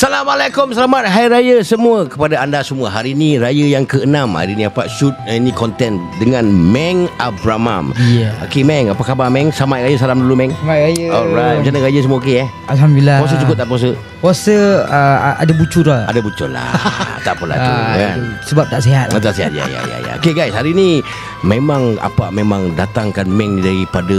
Assalamualaikum, selamat Hari Raya semua kepada anda semua. Hari ni Raya yang ke-6. Hari ni apa shoot ini konten dengan Meng Abramam. Okey Meng, apa khabar Meng? Selamat Raya, salam dulu Meng. Selamat Raya. Alright, macam mana Raya semua okey Alhamdulillah. Puasa cukup tak puasa? Puasa ada bucur lah. Ada bucur lah. Tak apalah tu kan. Sebab tak sihat lah. Tak sihat, ya. Okey guys, hari ni memang datangkan Meng daripada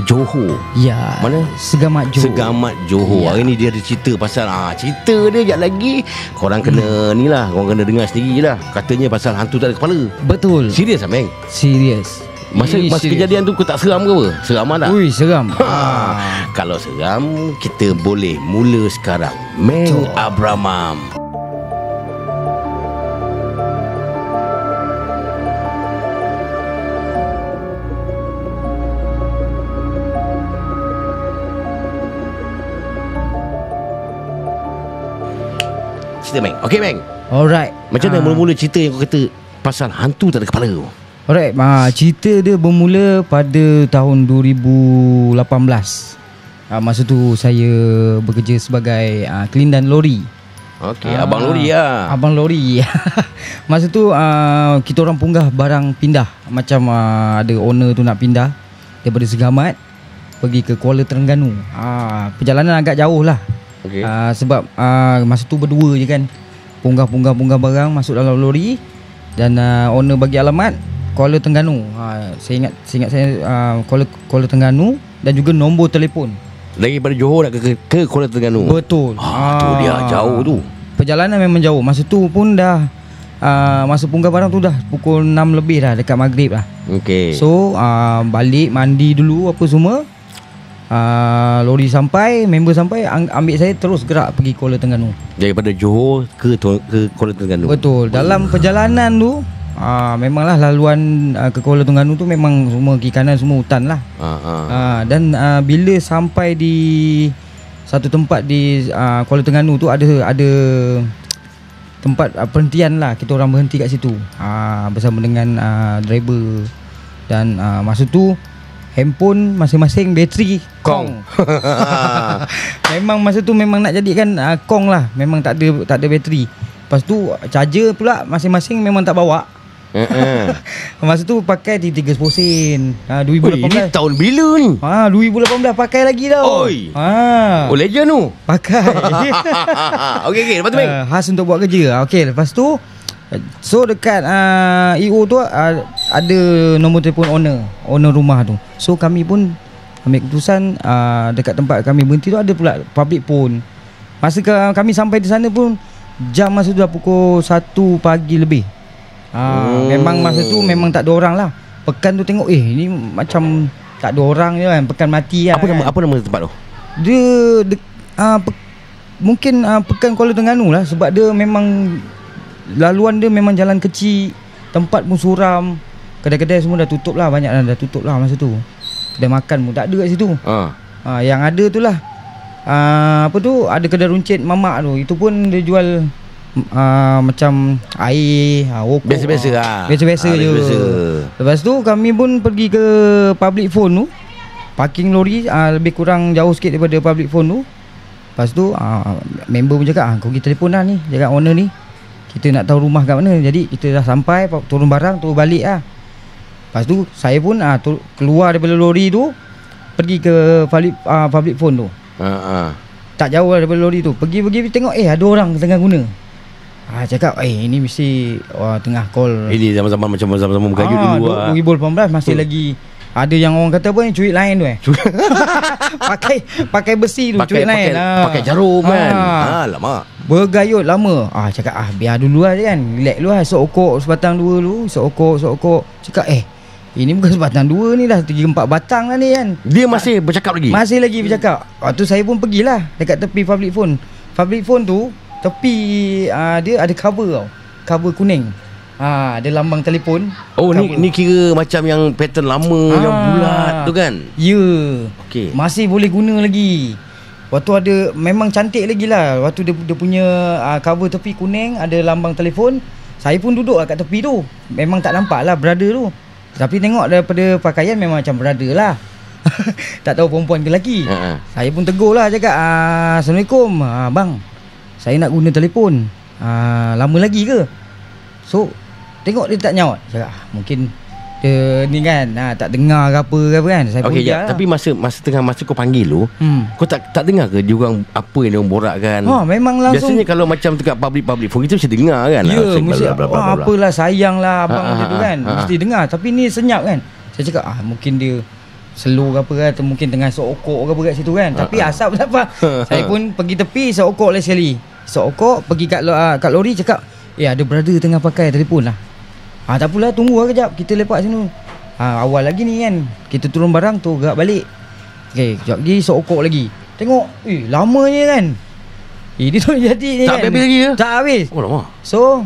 Johor. Ya. Mana? Segamat Johor. Segamat Johor. Hari ni dia ada cerita pasal cerita dia sekejap lagi korang kena ni lah, korang kena dengar sendiri lah. Katanya pasal hantu tak ada kepala. Betul. Serius lah Meng? Serius. Masa kejadian tu kau tak seram ke apa? Seram lah tak? Ui, seram. Kalau seram, kita boleh mula sekarang. Meng Abramam. Cerita Meng. Okey Meng. Alright. Macam mana mula-mula cerita yang kau kata pasal hantu tak ada kepala tu? Alright, cerita dia bermula pada tahun 2018. Masa tu saya bekerja sebagai kelindan lori. Okey, abang lori lah. Abang lori. Masa tu kita orang punggah barang pindah. Macam ada owner tu nak pindah daripada Segamat pergi ke Kuala Terengganu. Perjalanan agak jauh lah. Okay. Sebab masa tu berdua je kan. Punggah barang masuk dalam lori. Dan owner bagi alamat Kuala Terengganu. Saya ingat saya Kuala Terengganu. Dan juga nombor telefon. Daripada Johor nak ke Kuala Terengganu. Betul. Tu dia jauh tu. Perjalanan memang jauh. Masa tu pun dah masa punggah barang tu dah pukul 6 lebih dah, dekat maghrib lah. Okay. So balik mandi dulu apa semua. Lori sampai, member sampai, ambil saya terus gerak pergi Kuala Terengganu. Daripada Johor ke Kuala Terengganu. Betul. Dalam perjalanan tu memanglah laluan ke Kuala Terengganu tu memang semua kiri kanan semua hutan lah. Dan bila sampai di satu tempat di Kuala Terengganu tu ada tempat perhentian lah. Kita orang berhenti kat situ bersama dengan driver. Dan masa tu handphone masing-masing bateri kong. Memang masa tu memang nak jadikan kong lah. Memang tak ada bateri. Lepas tu charger pula masing-masing memang tak bawa. Masa tu pakai 310 sen. 2018. Ini tahun bila ni? 2018 pakai lagi tau. Oi. Legend tu. Pakai. Okey, lepas tu Meng. Khas untuk buat kerja. Okey, lepas tu so dekat EO tu ada nombor telefon owner rumah tu. So kami pun ambil keputusan dekat tempat kami berhenti tu ada pula public phone. Masa kami sampai di sana pun jam masa tu dah pukul 1 pagi lebih. Memang masa tu memang tak ada orang lah. Pekan tu tengok ini macam tak ada orang je kan. Pekan mati lah. Apa nama tempat tu? Dia mungkin Pekan Kuala Terengganu lah. Sebab dia memang laluan dia memang jalan kecil. Tempat pun suram. Kedai-kedai semua dah tutup lah. Banyak dah tutup lah masa tu. Kedai makan pun tak ada kat situ. Yang ada tu lah apa tu, ada kedai runcit mamak tu. Itu pun dia jual macam air, rokok. Biasa-biasa lah. Biasa-biasa je. Lepas tu kami pun pergi ke public phone tu. Parking lori lebih kurang jauh sikit daripada public phone tu. Lepas tu member pun cakap kau pergi telefon dah ni, cakap owner ni, kita nak tahu rumah kat mana. Jadi kita dah sampai, turun barang, turun balik lah. Lepas tu saya pun keluar daripada lori tu, pergi ke public phone tu. Tak jauh lah daripada lori tu. Pergi tengok ada orang tengah guna. Cakap ini mesti tengah call. Ini zaman-zaman macam zaman-zaman bergayu dulu lah. 2018 masih lagi. Ada yang orang kata apa ni, cuit lain tu pakai besi tu, cuit lain. Pakai jarum kan. Lama. Bergayut lama. Cakap biar dulu lah kan. Relax dulu lah. Esok okok sebatang dua dulu. Esok okok. Cakap ini bukan sebatang dua ni, dah 3-4 batang lah ni kan. Dia masih bercakap lagi? Masih lagi bercakap. Waktu saya pun pergilah dekat tepi public phone. Public phone tu tepi dia ada cover tau. Cover kuning. Ada lambang telefon. Ni kira macam yang pattern lama yang bulat tu kan? Ya. Okay. Masih boleh guna lagi. Waktu ada, memang cantik lagi lah. Waktu dia punya cover tepi kuning, ada lambang telefon. Saya pun duduk kat tepi tu. Memang tak nampak lah brother tu. Tapi tengok daripada pakaian memang macam brother lah. Tak tahu perempuan ke lelaki. Saya pun tegur lah, cakap Assalamualaikum bang, saya nak guna telefon, lama lagi ke? So tengok dia tak nyaut. Cakap mungkin dia ni kan tak dengar ke apa kan. Saya pun ya. Tapi masa tengah masa kau panggil tu, kau tak dengar ke dia orang apa yang dia orang borakkan? Memang langsung. Biasanya kalau macam dekat public phone kita mesti dengar kan. Ya, mesti apalah sayang lah abang macam tu kan. Mesti dengar. Tapi ni senyap kan. Saya cakap mungkin dia slow ke apa kan, atau mungkin tengah sokok ke apa kat situ kan. Tapi asap tak apa. Saya pun pergi tepi, sokok lah sekali. Sokok pergi kat lori, cakap ada brother tengah pakai telefon lah. Tak apalah, tunggu lah kejap, kita lepak sini. Awal lagi ni kan, kita turun barang tu gerak balik. Kejap lagi sokok lagi. Tengok lamanya kan. Dia tu jadi ni tak kan. Habis lagi ke? Tak habis. Lama. So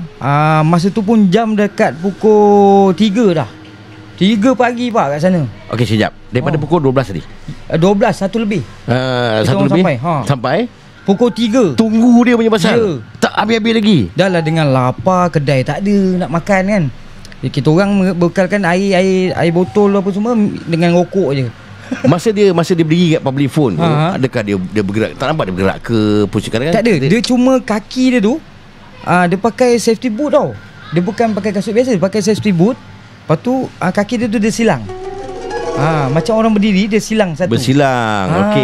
masa tu pun jam dekat pukul 3 dah. 3 pagi pak kat sana. Okey, sekejap. Daripada pukul 12 tadi. 12, 1 lebih. 1 lebih. Sampai pukul 3. Tunggu dia punya pasal. Ya. Tak habis-habis lagi. Dah lah dengan lapar, kedai tak ada nak makan kan. Kita orang bekalkan air botol apa semua dengan rokok je. Masa dia berdiri kat public phone tu, adakah dia bergerak? Tak nampak dia bergerak ke pusingan kan? Tak ada. Dia cuma kaki dia tu dia pakai safety boot tau. Dia bukan pakai kasut biasa, dia pakai safety boot. Lepas tu kaki dia tu dia silang. Macam orang berdiri dia silang satu. Bersilang.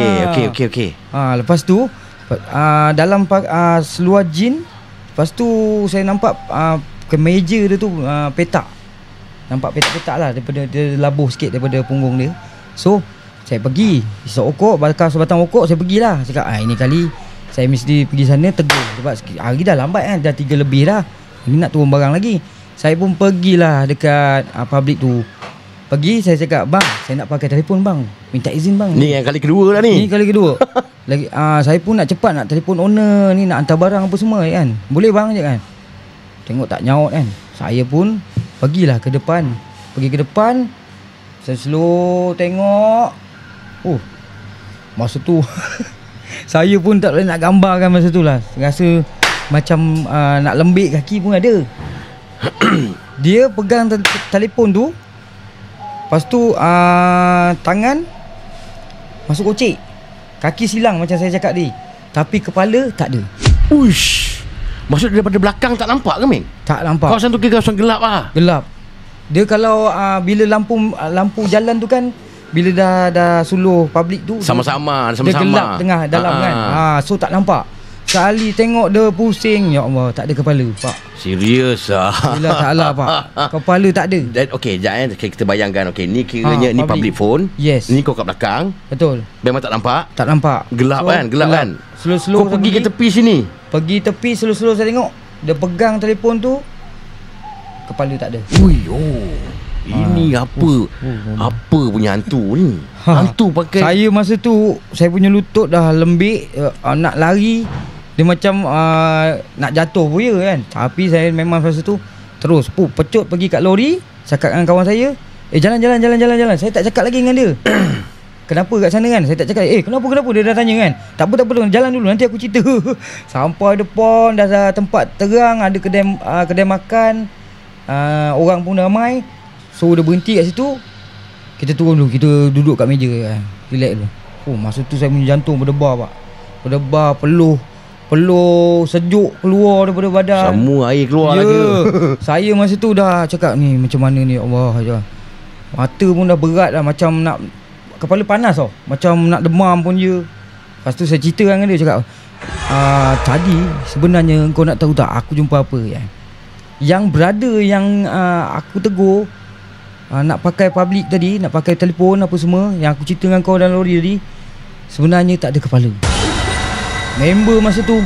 Okey. Lepas tu dalam seluar jean. Lepas tu saya nampak kemeja dia tu petak. Nampak petak-petak lah daripada dia labuh sikit daripada punggung dia. So saya pergi isap okok, bakar sebatang okok, saya pergilah. Cakap ini kali saya mesti pergi sana tegur. Sebab hari dah lambat kan, dah 3 lebih dah. Ini nak turun barang lagi. Saya pun pergilah dekat public tu. Pergi, saya cakap, bang, saya nak pakai telefon bang, minta izin bang. Ni yang kali kedua lah ni. Ni kali kedua. Lagi saya pun nak cepat nak telefon owner ni, nak hantar barang apa semua kan. Boleh bang je kan. Tengok tak nyaut kan. Saya pun pergilah ke depan. Pergi ke depan, saya slow tengok. Masa tu saya pun tak boleh nak gambarkan masa tu lah. Rasa macam nak lembik kaki pun ada. Dia pegang telefon tu. Lepas tu tangan masuk kocik. Kaki silang macam saya cakap tadi. Tapi kepala tak ada. Uish. Maksud daripada belakang tak nampak ke Ming? Tak nampak. Kawasan tu kira kawasan gelap lah. Gelap. Dia kalau bila lampu jalan tu kan, bila dah suluh public tu sama-sama dia gelap tengah dalam kan. So tak nampak. Sekali tengok dia pusing. Ya Allah, tak ada kepala pak. Serius lah. Yelah tak lah pak. Kepala tak ada. Okay, sekejap kita bayangkan. Okay, ni kiranya ni public phone. Yes. Ni kau kat belakang. Betul. Memang tak nampak. Tak nampak. Gelap kan. Slow-slow kau pergi ke tepi sini. Pergi tepi slow-slow saya tengok. Dia pegang telefon tu. Kepala tak ada. Ini apa? Apa punya hantu ni? Hantu pakai. Saya masa tu saya punya lutut dah lembik, nak lari. Dia macam nak jatuh pun kan. Tapi saya memang masa tu terus pecut pergi kat lori. Cakap dengan kawan saya, jalan. Saya tak cakap lagi dengan dia. Kenapa kat sana kan? Saya tak cakap, kenapa dia dah tanya kan. Tak apa, jalan dulu nanti aku cerita. Sampai depan dah tempat terang, ada kedai makan, orang pun ramai. So dia berhenti kat situ. Kita turun dulu, kita duduk kat meja kan. Relax dulu. Masa tu saya punya jantung berdebar pak. Berdebar, peluh sejuk keluar daripada badan. Semua air keluar lagi. Saya masa tu dah cakap ni macam mana ni, Allah aja. Mata pun dah berat dah, macam nak kepala panas tau. Macam nak demam pun je. Lepas tu saya cerita dengan dia, cakap tadi sebenarnya kau nak tahu tak aku jumpa apa kan? Yang brother yang aku tegur nak pakai public tadi, nak pakai telefon apa semua, yang aku cerita dengan kau dalam lori tadi, sebenarnya tak ada kepala. Member masa tu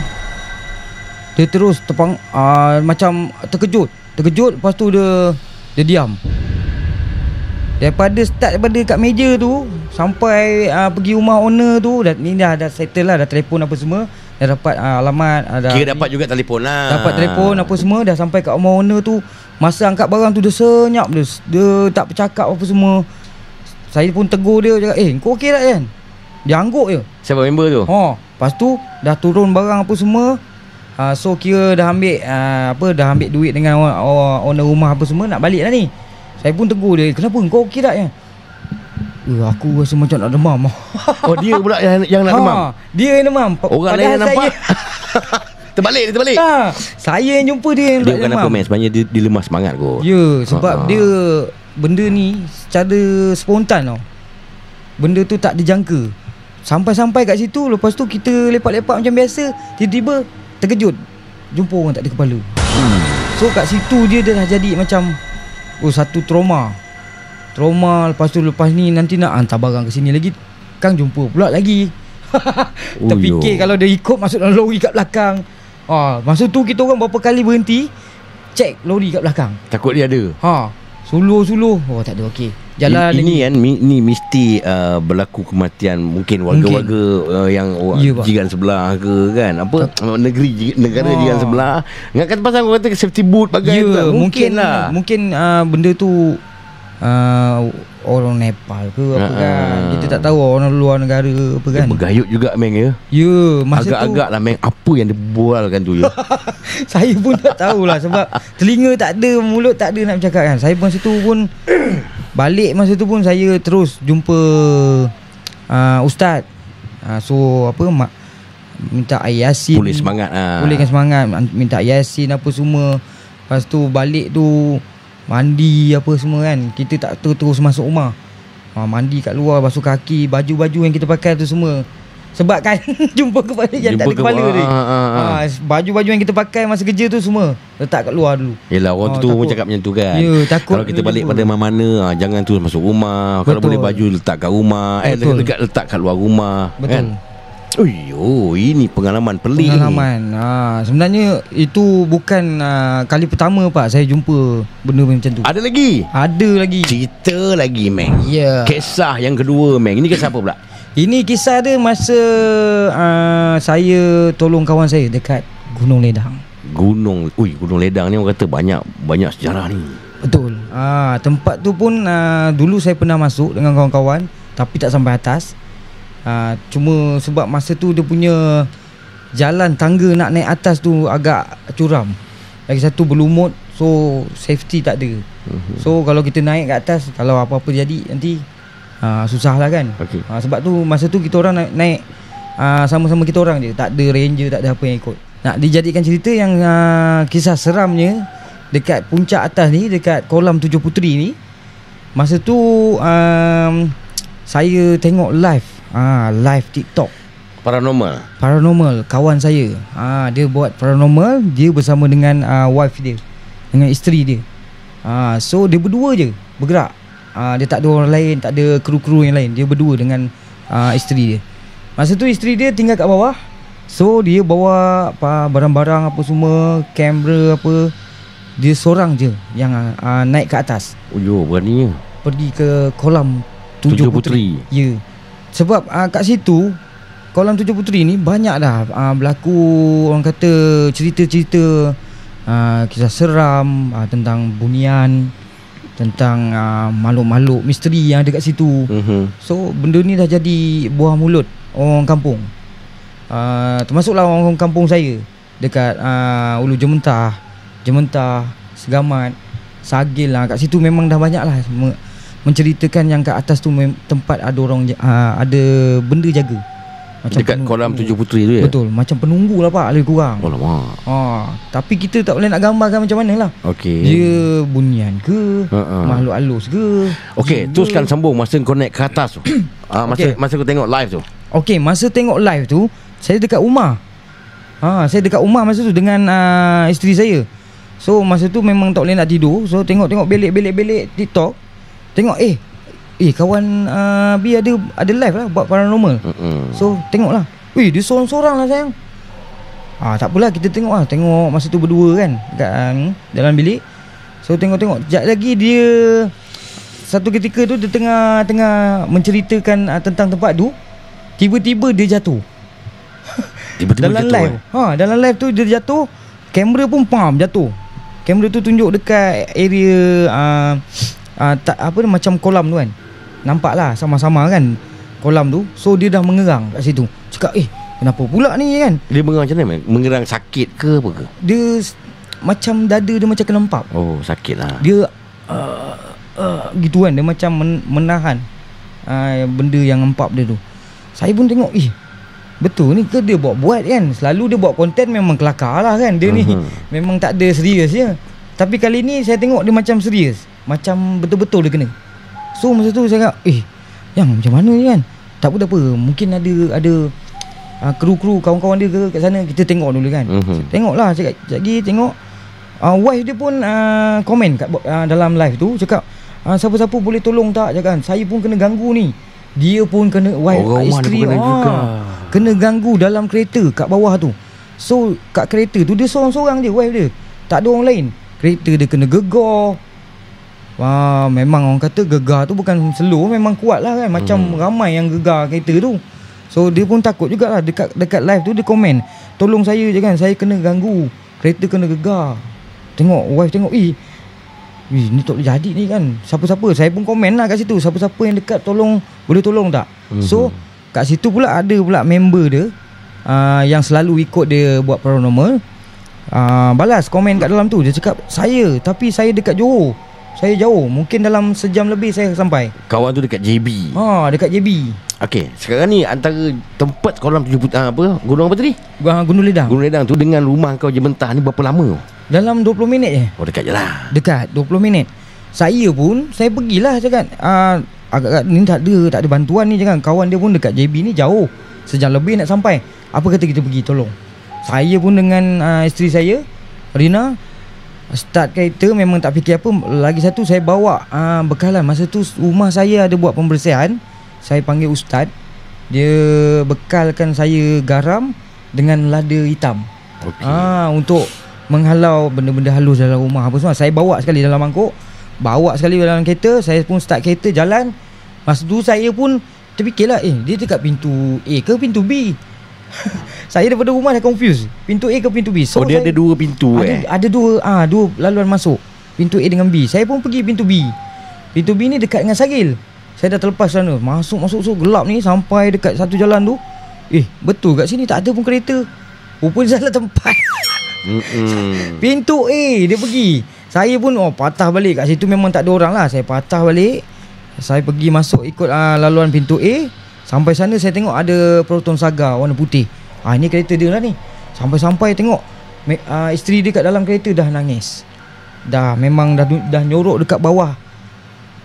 dia terus macam terkejut. Lepas tu dia diam. Daripada kat meja tu sampai pergi rumah owner tu, dah settle lah, dah telefon apa semua, dah dapat alamat, kira dapat juga telefon lah. Dapat telefon apa semua, dah sampai kat rumah owner tu. Masa angkat barang tu dia senyap, dia tak bercakap apa semua. Saya pun tegur dia, cakap, kau okey tak kan? Dia angguk je. Siapa member tu? Lepas tu dah turun barang apa semua. So kira dah ambil duit dengan owner rumah apa semua, nak balik lah ni. Saya pun tegur dia, kenapa kau okey tak kan? Aku rasa macam nak demam. Dia pula yang nak demam. Dia yang demam. Orang lain yang nampak. Terbalik. Saya yang jumpa dia. Dia bukan apa, man. Sebenarnya dia lemah semangat kot. Ya, sebab dia benda ni secara spontan tau. Benda tu tak dijangka. Sampai-sampai kat situ, lepas tu kita lepak-lepak macam biasa, tiba-tiba terkejut jumpa orang tak ada kepala. So kat situ dia dah jadi macam satu trauma. Lepas ni nanti nak hantar barang ke sini lagi, Kang jumpa pula lagi. Terfikir kalau dia ikut masuk dalam lori kat belakang. Masa tu kita orang berapa kali berhenti cek lori kat belakang. Takut dia ada. Suluh. Tak ada, okey. Jalan ini kan ni mesti berlaku kematian mungkin warga-warga yang jiran sebelah ke kan, negara jiran sebelah. Ingatkan pasal orang kata safety boot bagai tu. Mungkin benda tu orang Nepal ke apa kan. Kita tak tahu orang luar negara apa kan. Bergayut juga Meng ya. Masa agak-agak lah Meng, apa yang dia bualkan tu ya. Saya pun tak tahulah sebab telinga tak ada, mulut tak ada nak bercakap kan. Saya pun masa tu pun balik masa tu pun saya terus jumpa ustaz. So minta air Yasin, pulihkan semangat, minta air Yasin apa semua. Lepas tu balik tu mandi apa semua kan. Kita tak terus masuk rumah. Mandi kat luar, basuh kaki, baju-baju yang kita pakai tu semua. Sebab kan jumpa kepala yang tak ada kepala dia. Baju-baju yang kita pakai masa kerja tu semua letak kat luar dulu. Yelah, orang tu pun cakap macam tu kan. Takut kalau kita balik pada mana-mana, jangan terus masuk rumah. Kalau boleh baju letak kat rumah, letak kat luar rumah. Betul kan? Ini pengalaman pelik. Sebenarnya itu bukan kali pertama Pak saya jumpa benda macam tu. Ada lagi? Cerita lagi Meng. Kisah yang kedua Meng. Ini kisah apa pula? Ini kisah dia masa saya tolong kawan saya dekat Gunung Ledang. Gunung Ledang ni orang kata banyak sejarah ni. Betul. Tempat tu pun dulu saya pernah masuk dengan kawan-kawan tapi tak sampai atas. Cuma sebab masa tu dia punya jalan tangga nak naik atas tu agak curam. Lagi satu berlumut, so safety tak ada. So kalau kita naik kat atas, kalau apa-apa jadi nanti susah lah kan. Sebab tu masa tu kita orang naik sama-sama kita orang je. Tak ada ranger, tak ada apa yang ikut. Nak dijadikan cerita yang kisah seramnya dekat puncak atas ni, dekat kolam Tujuh Puteri ni. Masa tu saya tengok live TikTok paranormal kawan saya. Dia buat paranormal, dia bersama dengan wife dia, dengan isteri dia. So dia berdua je bergerak. Dia tak ada orang lain, tak ada kru-kru yang lain. Dia berdua dengan isteri dia. Masa tu isteri dia tinggal kat bawah. So dia bawa barang-barang apa semua, kamera apa. Dia seorang je yang naik ke atas. Beraninya pergi ke kolam Tujuh Puteri. Sebab kat situ kolam Tujuh Puteri ni banyak dah berlaku orang kata cerita-cerita kisah seram tentang bunian, tentang makhluk-makhluk misteri yang ada kat situ. So benda ni dah jadi buah mulut orang kampung. Termasuklah orang kampung saya dekat Ulu Jementah, Segamat, Sagil lah. Kat situ memang dah banyak lah menceritakan yang kat atas tu tempat ada orang ada benda jaga. Macam dekat kolam Tujuh Puteri tu ya? Betul, macam penunggu lah Pak, lebih kurang. Tapi kita tak boleh nak gambarkan macam mana lah. Dia bunian ke, makhluk halus ke. Teruskan sambung masa kau naik ke atas tu. Masa kau tengok live tu. Masa tengok live tu saya dekat rumah. Saya dekat rumah masa tu dengan isteri saya. So masa tu memang tak boleh nak tidur. So tengok belik TikTok. Tengok kawan B ada live lah buat paranormal. So tengok lah. Dia sorang-sorang lah sayang. Tak apalah, kita tengok lah. Tengok masa tu berdua kan kat dalam bilik. So tengok sekejap lagi dia, satu ketika tu dia tengah menceritakan tentang tempat tu. Tiba-tiba dia jatuh. Dalam live. Dalam live tu dia jatuh. Kamera pun jatuh. Kamera tu tunjuk dekat area macam kolam tu kan. Nampak lah sama-sama kan kolam tu. So dia dah mengerang kat situ. Cakap kenapa pula ni kan. Dia mengerang macam mana? Mengerang sakit ke apa ke? Dia macam dada dia macam kena empap. Sakit lah. Dia gitu kan. Dia macam menahan benda yang empap dia tu. Saya pun tengok betul ni ke dia buat kan. Selalu dia buat konten memang kelakar lah kan. Dia ni memang tak ada serius je. Tapi kali ni saya tengok dia macam serius, macam betul-betul dia kena. So masa tu saya kata yang macam mana ni kan. Tak apa, mungkin ada kru-kru kawan-kawan dia ke kat sana. Kita tengok dulu kan. Tengoklah sekejap lagi tengok wife dia pun komen kat dalam live tu, cakap siapa-siapa boleh tolong tak, cakap saya pun kena ganggu ni. Dia pun kena, wife isteri kena ganggu dalam kereta kat bawah tu. So kat kereta tu dia seorang-seorang je, wife dia, tak ada orang lain. Kereta dia kena gegar. Memang orang kata gegar tu bukan slow, memang kuat lah kan. Macam ramai yang gegar kereta tu. So dia pun takut jugalah. Dekat live tu dia komen, tolong saya je kan, saya kena ganggu, kereta kena gegar. Tengok wife tengok, ni tak boleh jadi ni kan. Siapa-siapa, saya pun komen lah kat situ, siapa-siapa yang dekat tolong, boleh tolong tak. So kat situ pula ada pula member dia yang selalu ikut dia buat paranormal, balas komen kat dalam tu. Dia cakap, tapi saya dekat Johor, saya jauh, mungkin dalam sejam lebih saya sampai. Kawan tu dekat JB. Dekat JB. Okey, sekarang ni antara tempat kolam 70 gunung apa tadi? Gunung Ledang. Gunung Ledang tu dengan rumah kau je Mentah ni berapa lama? Dalam 20 minit je. Oh, dekat je lah. Dekat 20 minit. Saya pergilah cakap, agak-agak ni tak ada bantuan ni cakap. Kawan dia pun dekat JB ni jauh, sejam lebih nak sampai. Apa kata kita pergi tolong. Saya pun dengan isteri saya, Rina, start kereta, memang tak fikir apa. Lagi satu saya bawa bekalan. Masa tu rumah saya ada buat pembersihan. Saya panggil ustaz. Dia bekalkan saya garam dengan lada hitam. Untuk menghalau benda-benda halus dalam rumah apa semua. Saya bawa sekali dalam mangkuk, bawa sekali dalam kereta. Saya pun start kereta jalan. Masa tu saya pun terfikirlah, dia dekat pintu A ke pintu B. Saya daripada rumah dah confused, pintu A ke pintu B. So dia ada dua pintu. Ada dua laluan masuk, pintu A dengan B. Saya pun pergi pintu B. Pintu B ni dekat dengan Sagil. Saya dah terlepas sana, masuk so gelap ni. Sampai dekat satu jalan tu, betul kat sini tak ada pun kereta. Rupanya salah tempat. Pintu A dia pergi. Saya pun patah balik. Kat situ memang tak ada orang lah. Saya patah balik, saya pergi masuk ikut laluan pintu A. Sampai sana saya tengok ada Proton Saga warna putih. Ini kereta dia lah ni. Sampai tengok isteri dia kat dalam kereta dah nangis. Memang dah nyorok dekat bawah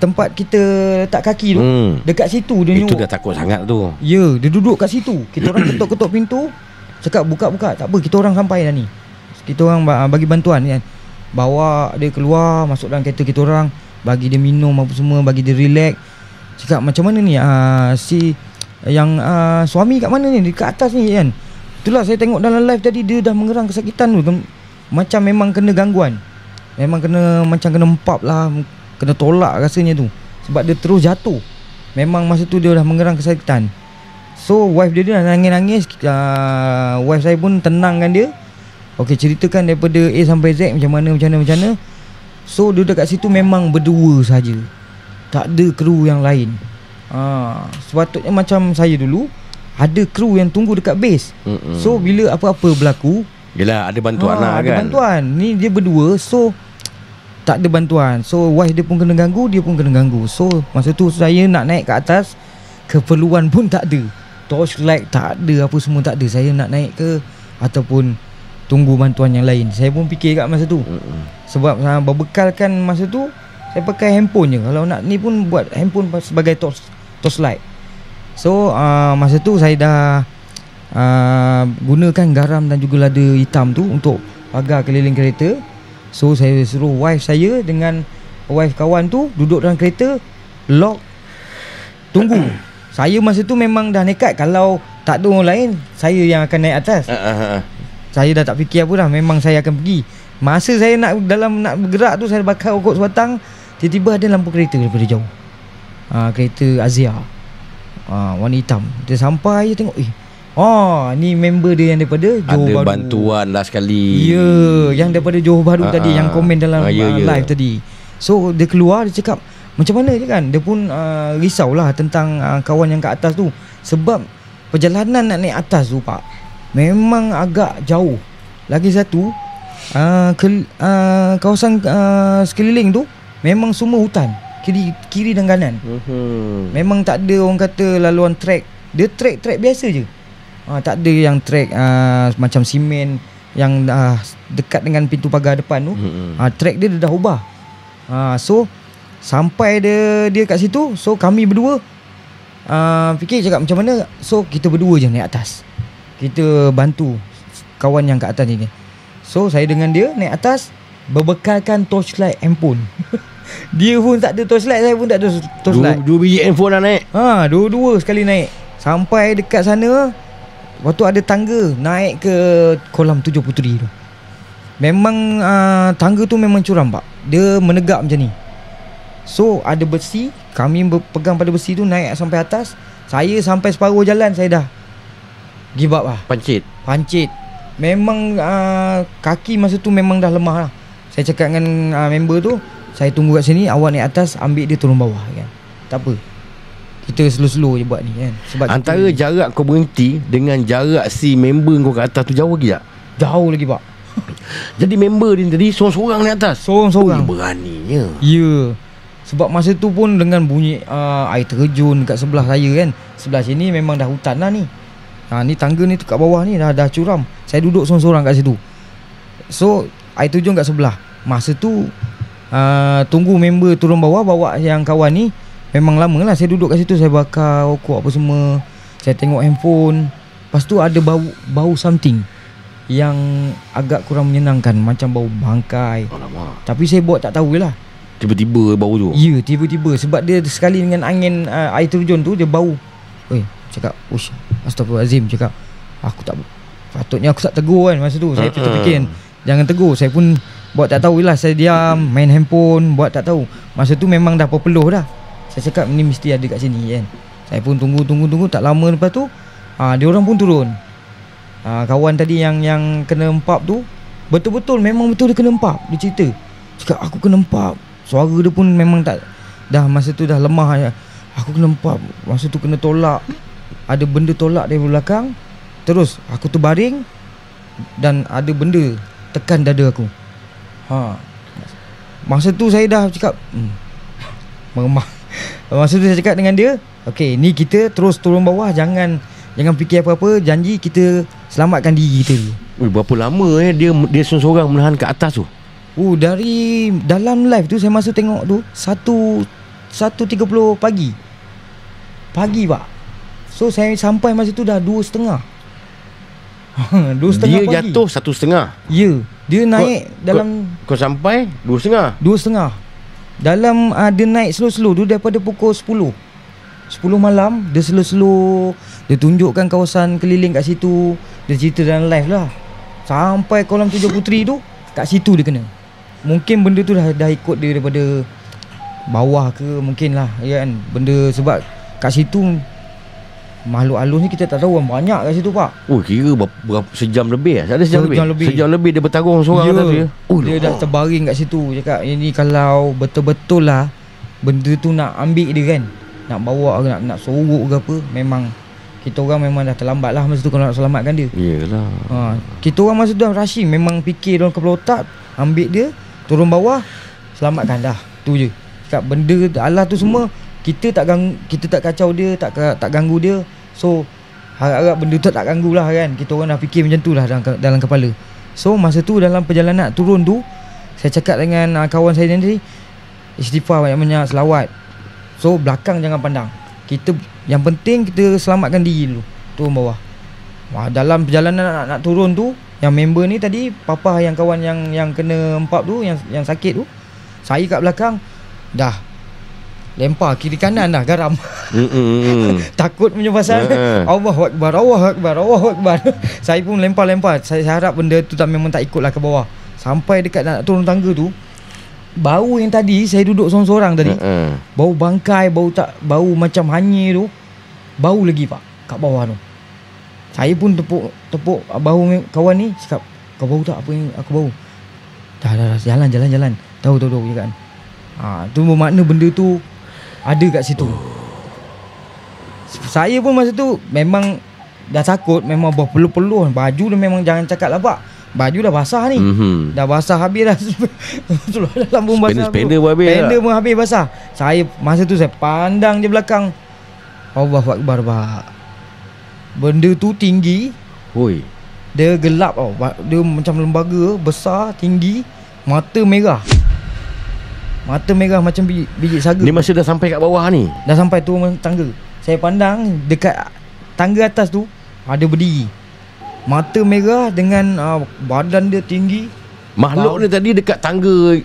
tempat kita letak kaki tu. Dekat situ dia nyorok. Itu dah takut sangat tu. Ya, dia duduk kat situ. Kita orang ketuk-ketuk pintu, cakap buka-buka. Tak apa, kita orang sampai dah ni. Kita orang bagi bantuan kan. Bawa dia keluar, masuk dalam kereta kita orang, bagi dia minum apa semua, bagi dia relax. Cakap macam mana ni suami kat mana ni, dekat atas ni kan. Itulah saya tengok dalam live tadi, dia dah mengerang kesakitan tu. Macam memang kena gangguan. Memang macam kena empap lah, kena tolak rasanya tu. Sebab dia terus jatuh. Memang masa tu dia dah mengerang kesakitan. So wife dia dah nangis-nangis. Wife saya pun tenangkan dia. Okey, ceritakan daripada A sampai Z macam mana. So dia dekat situ memang berdua saja, tak ada kru yang lain. Sepatutnya macam saya dulu, ada kru yang tunggu dekat base. So bila apa-apa berlaku, yelah ada bantuan lah kan. Ada bantuan. Ni dia berdua, so tak ada bantuan. So wife dia pun kena ganggu, dia pun kena ganggu. So masa tu saya nak naik ke atas, keperluan pun tak ada, torchlight tak ada, apa semua tak ada. Saya nak naik ke ataupun tunggu bantuan yang lain. Saya pun fikir kat masa tu. Sebab berbekalkan masa tu saya pakai handphone je. Kalau nak ni pun buat handphone sebagai torchlight. So masa tu saya dah gunakan garam dan juga lada hitam tu untuk pagar keliling kereta. So saya suruh wife saya dengan wife kawan tu duduk dalam kereta, lock, tunggu. Saya masa tu memang dah nekat, kalau tak ada orang lain, saya yang akan naik atas. Saya dah tak fikir apa dah, memang saya akan pergi. Masa saya nak bergerak tu, saya bakar rokok sebatang. Tiba-tiba ada lampu kereta daripada jauh. Kereta Azia warna hitam. Dia sampai je tengok, ni member dia yang daripada Johor Bahru. Ada bantuan lah sekali. Ya, yang daripada Johor Bahru tadi, yang komen dalam live tadi. So dia keluar, dia cakap macam mana je kan. Dia pun risaulah tentang kawan yang kat atas tu. Sebab perjalanan nak naik atas tu pak, memang agak jauh. Lagi satu, kawasan sekeliling tu memang semua hutan, kiri dan kanan. Memang tak ada orang kata laluan trek. Dia trek biasa je. Tak ada yang track macam simen yang dekat dengan pintu pagar depan tu. Track dia dah ubah. So sampai dia kat situ, so kami berdua fikir cakap macam mana. So kita berdua je naik atas, kita bantu kawan yang kat atas ni. So saya dengan dia naik atas berbekalkan torchlight handphone. Dia pun tak ada torchlight, saya pun tak ada torchlight. Dua biji handphone dah naik. Dua-dua sekali naik. Sampai dekat sana, waktu ada tangga naik ke kolam 7 puteri tu. Memang tangga tu memang curam pak. Dia menegak macam ni. So ada besi, kami berpegang pada besi tu naik sampai atas. Saya sampai separuh jalan saya dah give up lah. Pancit. Memang kaki masa tu memang dah lemah lah. Saya cakap dengan member tu, saya tunggu kat sini, awak naik atas, ambil dia turun bawah kan. Tak apa, kita slow-slow je buat ni kan. Sebab antara jarak kau berhenti dengan jarak si member kau kat atas tu jauh lagi tak? Jauh lagi pak. Jadi member dia tadi seorang-seorang naik atas. Seorang-seorang. Beraninya. Ya. Sebab masa tu pun dengan bunyi air terjun kat sebelah saya kan. Sebelah sini memang dah hutan lah ni. Ni tangga ni tu kat bawah ni dah curam. Saya duduk seorang-seorang kat situ. So air terjun kat sebelah. Masa tu tunggu member turun bawah, bawa yang kawan ni. Memang lama lah saya duduk kat situ. Saya bakar rokok apa semua. Saya tengok handphone. Lepas tu ada bau something yang agak kurang menyenangkan, macam bau bangkai. Alamak. Tapi saya buat tak tahu lah. Tiba-tiba bau tu. Ya, tiba-tiba. Sebab dia sekali dengan angin air terjun tu, dia bau. Cakap, astagfirullahalazim. Cakap, patutnya aku tak tegur kan masa tu. Saya terfikir, jangan tegur. Saya pun buat tak tahu lah. Saya diam, main handphone, buat tak tahu. Masa tu memang dah berpeluh dah. Saya cakap, ni mesti ada kat sini kan. Saya pun tunggu. Tak lama lepas tu, dia orang pun turun. Kawan tadi yang kena empap tu, betul-betul, memang betul dia kena empap. Dia cerita, cakap, aku kena empap. Suara dia pun memang tak, dah masa tu dah lemah. Aku kena empap. Masa tu kena tolak. Ada benda tolak dari belakang. Terus aku terbaring dan ada benda tekan dada aku. Masa tu saya dah cakap meremah. Masa tu saya cakap dengan dia, okey, ni kita terus turun bawah. Jangan fikir apa-apa. Janji kita selamatkan diri kita dulu. Berapa lama dia seorang menahan kat atas tu? Dari dalam live tu saya masa tengok tu 1.30 pagi pak. So saya sampai masa tu dah 2.30. 2.30 dia pagi. Jatuh 1.30. Ya. Dia naik dalam kau sampai 2.30. 2.30. Dalam dia naik slow-slow tu daripada pukul 10 malam. Dia slow-slow. Dia tunjukkan kawasan keliling kat situ. Dia cerita dalam live lah. Sampai kolam 7 puteri tu, kat situ dia kena. Mungkin benda tu dah ikut dia daripada bawah ke, mungkin lah ya kan. Benda sebab kat situ makhluk halus ni kita tak tahu, banyak kat situ pak. Kira berapa sejam lebih lah. Ada sejam lebih. Sejam lebih dia bertarung seorang atas dia. Dia dah terbaring kat situ. Cakap ini kalau betul-betul lah benda tu nak ambil dia kan, nak bawa ke, nak sorok ke apa, memang kita orang memang dah terlambat lah masa tu kalau nak selamatkan dia. Yelah. Kita orang masa tu dah rushing, memang fikir dalam kepala otak, ambil dia, turun bawah, selamatkan dah. Tu je. Cakap benda Allah tu semua kita tak kacau dia, tak ganggu dia. So harap-harap benda tu tak ganggu lah kan. Kita orang dah fikir macam tu lah dalam kepala. So masa tu dalam perjalanan nak turun tu, saya cakap dengan kawan saya tadi, istighfar banyak-banyak, selawat. So belakang jangan pandang. Kita yang penting kita selamatkan diri dulu. Turun bawah. Dalam perjalanan nak turun tu, yang member ni tadi, papa yang kawan yang kena empap tu, yang sakit tu, saya kat belakang dah lempar kiri kanan dah garam. Takut punya pasal. Allahu Akbar. Saya pun lempar. Saya harap benda tu memang tak ikut lah ke bawah. Sampai dekat nak turun tangga tu, bau yang tadi saya duduk seorang-seorang tadi, bau bangkai, bau macam hanyir tu, bau lagi pak kat bawah tu. Saya pun tepuk bahu kawan ni, cakap, kau bau tak apa yang aku bau? Dah jalan. Tahu je kan. Tu bermakna benda tu ada kat situ. Saya pun masa tu memang dah takut, memang berpeluh-peluh. Baju dah memang jangan cakap lah pak. Baju dah basah ni. Dah basah habis dah. Dalam pun basah. Spender pun habis. Spender pun habis basah. Saya masa tu saya pandang je belakang. Allahu Akbar pak. Benda tu tinggi. Oi. Dia gelap tau. Dia macam lembaga besar, tinggi, mata merah. Mata merah macam biji saga. Ni masa dah sampai kat bawah ni. Dah sampai turun tangga. Saya pandang dekat tangga atas tu ada berdiri. Mata merah dengan badan dia tinggi. Makhluk ni tadi dekat tangga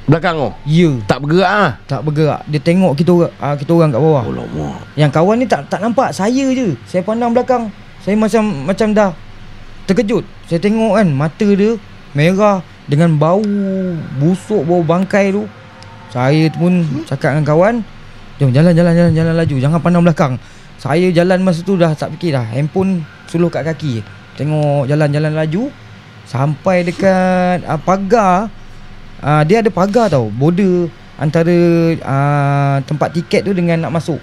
belakang kau? Ya. Tak bergerak ah. Tak bergerak. Dia tengok kita orang kat bawah. Alamak. Yang kawan ni tak nampak, saya je. Saya pandang belakang. Saya macam dah terkejut. Saya tengok kan mata dia merah dengan bau busuk, bau bangkai tu. Saya pun cakap dengan kawan, jom jalan laju. Jangan pandang belakang. Saya jalan masa tu dah tak fikir dah. Handphone suluh kat kaki. Tengok jalan laju. Sampai dekat pagar. Dia ada pagar tau, border antara tempat tiket tu dengan nak masuk.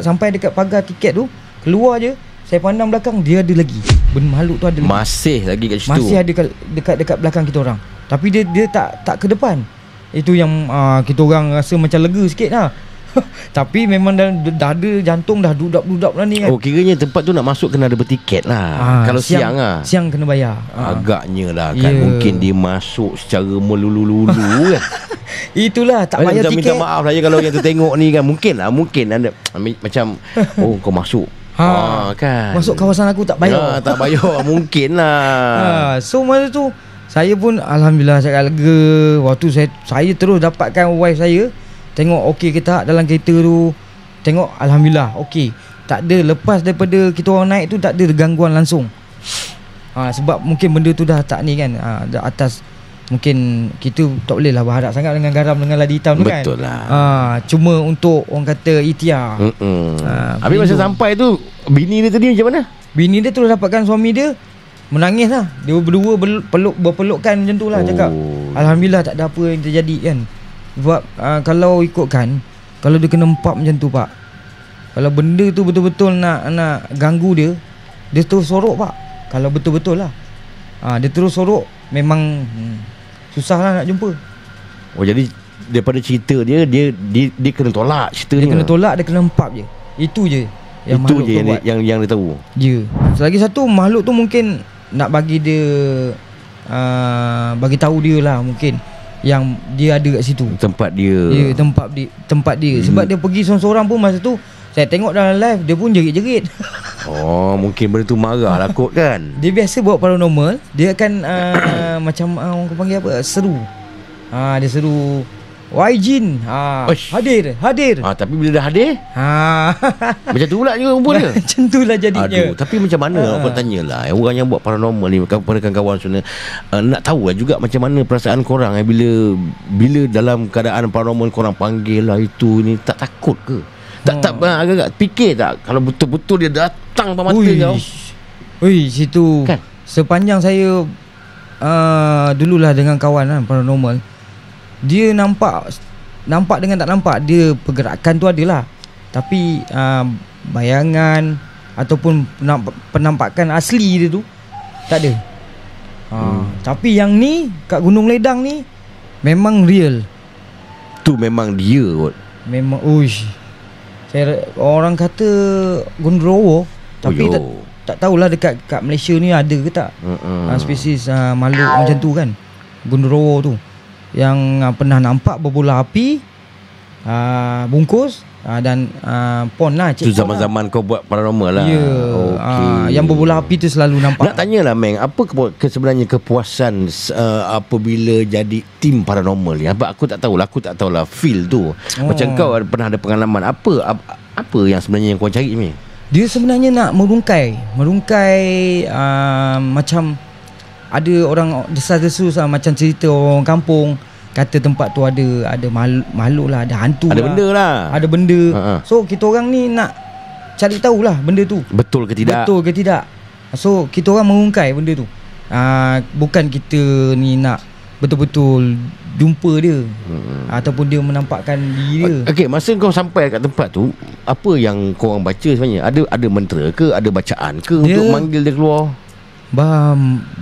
Sampai dekat pagar tiket tu, keluar je, saya pandang belakang, dia ada lagi. Benda makhluk tu ada lagi. Masih lagi kat situ. Masih ada dekat belakang kita orang. Tapi dia tak ke depan. Itu yang kita orang rasa macam lega sikit lah. Tapi memang dah ada jantung dah dudap-dudap lah ni kan. Oh, kiranya tempat tu nak masuk kena ada bertiket lah. Kalau siang lah, siang kena bayar. Agaknya lah kan. Mungkin dia masuk secara melulu-lulu kan. Itulah tak bayar tiket. Minta maaf lah kalau yang tu tengok ni kan. Mungkin ada macam oh kau masuk kan, masuk kawasan aku tak bayar. Tak bayar. Mungkin lah. So masa tu saya pun alhamdulillah cakap lega. Waktu saya terus dapatkan wife saya. Tengok okey ke tak dalam kereta tu. Tengok alhamdulillah okey. Tak ada, lepas daripada kita orang naik tu tak ada gangguan langsung. Sebab mungkin benda tu dah tak ni kan. Dah atas. Mungkin kita tak boleh lah berharap sangat dengan garam dengan ladi hitam tu kan. Betul lah. Cuma untuk orang kata ikhtiar. Habis masa sampai tu bini dia tadi macam mana? Bini dia terus dapatkan suami dia menangis lah. Dia berdua berpelukan macam tu lah. Cakap alhamdulillah tak ada apa yang terjadi kan. Sebab kalau ikutkan, kalau dia kena empap macam tu pak, kalau benda tu betul-betul nak ganggu dia terus sorok pak. Kalau betul-betul lah dia terus sorok, memang susah lah nak jumpa. Oh, jadi daripada cerita dia kena tolak cerita dia ni. Kena tolak, dia kena empap je. Itu je yang itu je yang dia tahu. Ya. Selagi satu makhluk tu mungkin nak bagi dia bagi tahu dia lah, mungkin yang dia ada kat situ, tempat dia. Ya, tempat dia. Sebab dia pergi seorang-seorang pun masa tu saya tengok dalam live dia pun jerit-jerit. Oh, mungkin benda tu marah lah kot kan. Dia biasa buat paranormal, dia akan macam orang panggil apa, seru. Dia seru, wahai jin, hadir. Tapi bila dah hadir, macam tu pula juga rumput dia. Macam tu lah jadinya. Tapi macam mana aku tanyalah, orang yang buat paranormal ni, kawan-kawan sebenarnya nak tahu lah juga macam mana perasaan korang bila dalam keadaan paranormal korang panggil lah itu ni, tak takut ke? Tak agak-agak fikir tak kalau betul-betul dia datang depan mata kau? Situ kan? Sepanjang saya dululah dengan kawan kan, paranormal, dia nampak dengan tak nampak, dia pergerakan tu adalah. Tapi bayangan ataupun penampakan asli dia tu tak ada. Tapi yang ni kat Gunung Ledang ni memang real. Tu memang dia kot. Memang orang kata Gondorowo, tapi tak tahulah dekat Malaysia ni ada ke tak spesies makhluk macam tu kan. Gondorowo tu yang pernah nampak berbola api, bungkus dan pon lah. Itu zaman-zaman kau buat paranormal lah. Ya. Yang berbola api tu selalu nampak. Nak tanyalah Meng, apa sebenarnya kepuasan apabila jadi tim paranormal ni? Aku tak tahulah feel tu. Macam kau pernah ada pengalaman apa yang sebenarnya yang kau cari Meng? Dia sebenarnya nak merungkai macam ada orang desas-desus macam cerita orang kampung kata tempat tu ada makhluk lah, ada hantu, ada benda lah, ada benda. So kita orang ni nak cari tahulah benda tu betul ke tidak. So kita orang merungkai benda tu. Bukan kita ni nak betul-betul jumpa dia ataupun dia menampakkan diri dia. Okey, masa kau sampai kat tempat tu, apa yang kau orang baca sebenarnya? Ada mantra ke, ada bacaan ke untuk manggil dia keluar?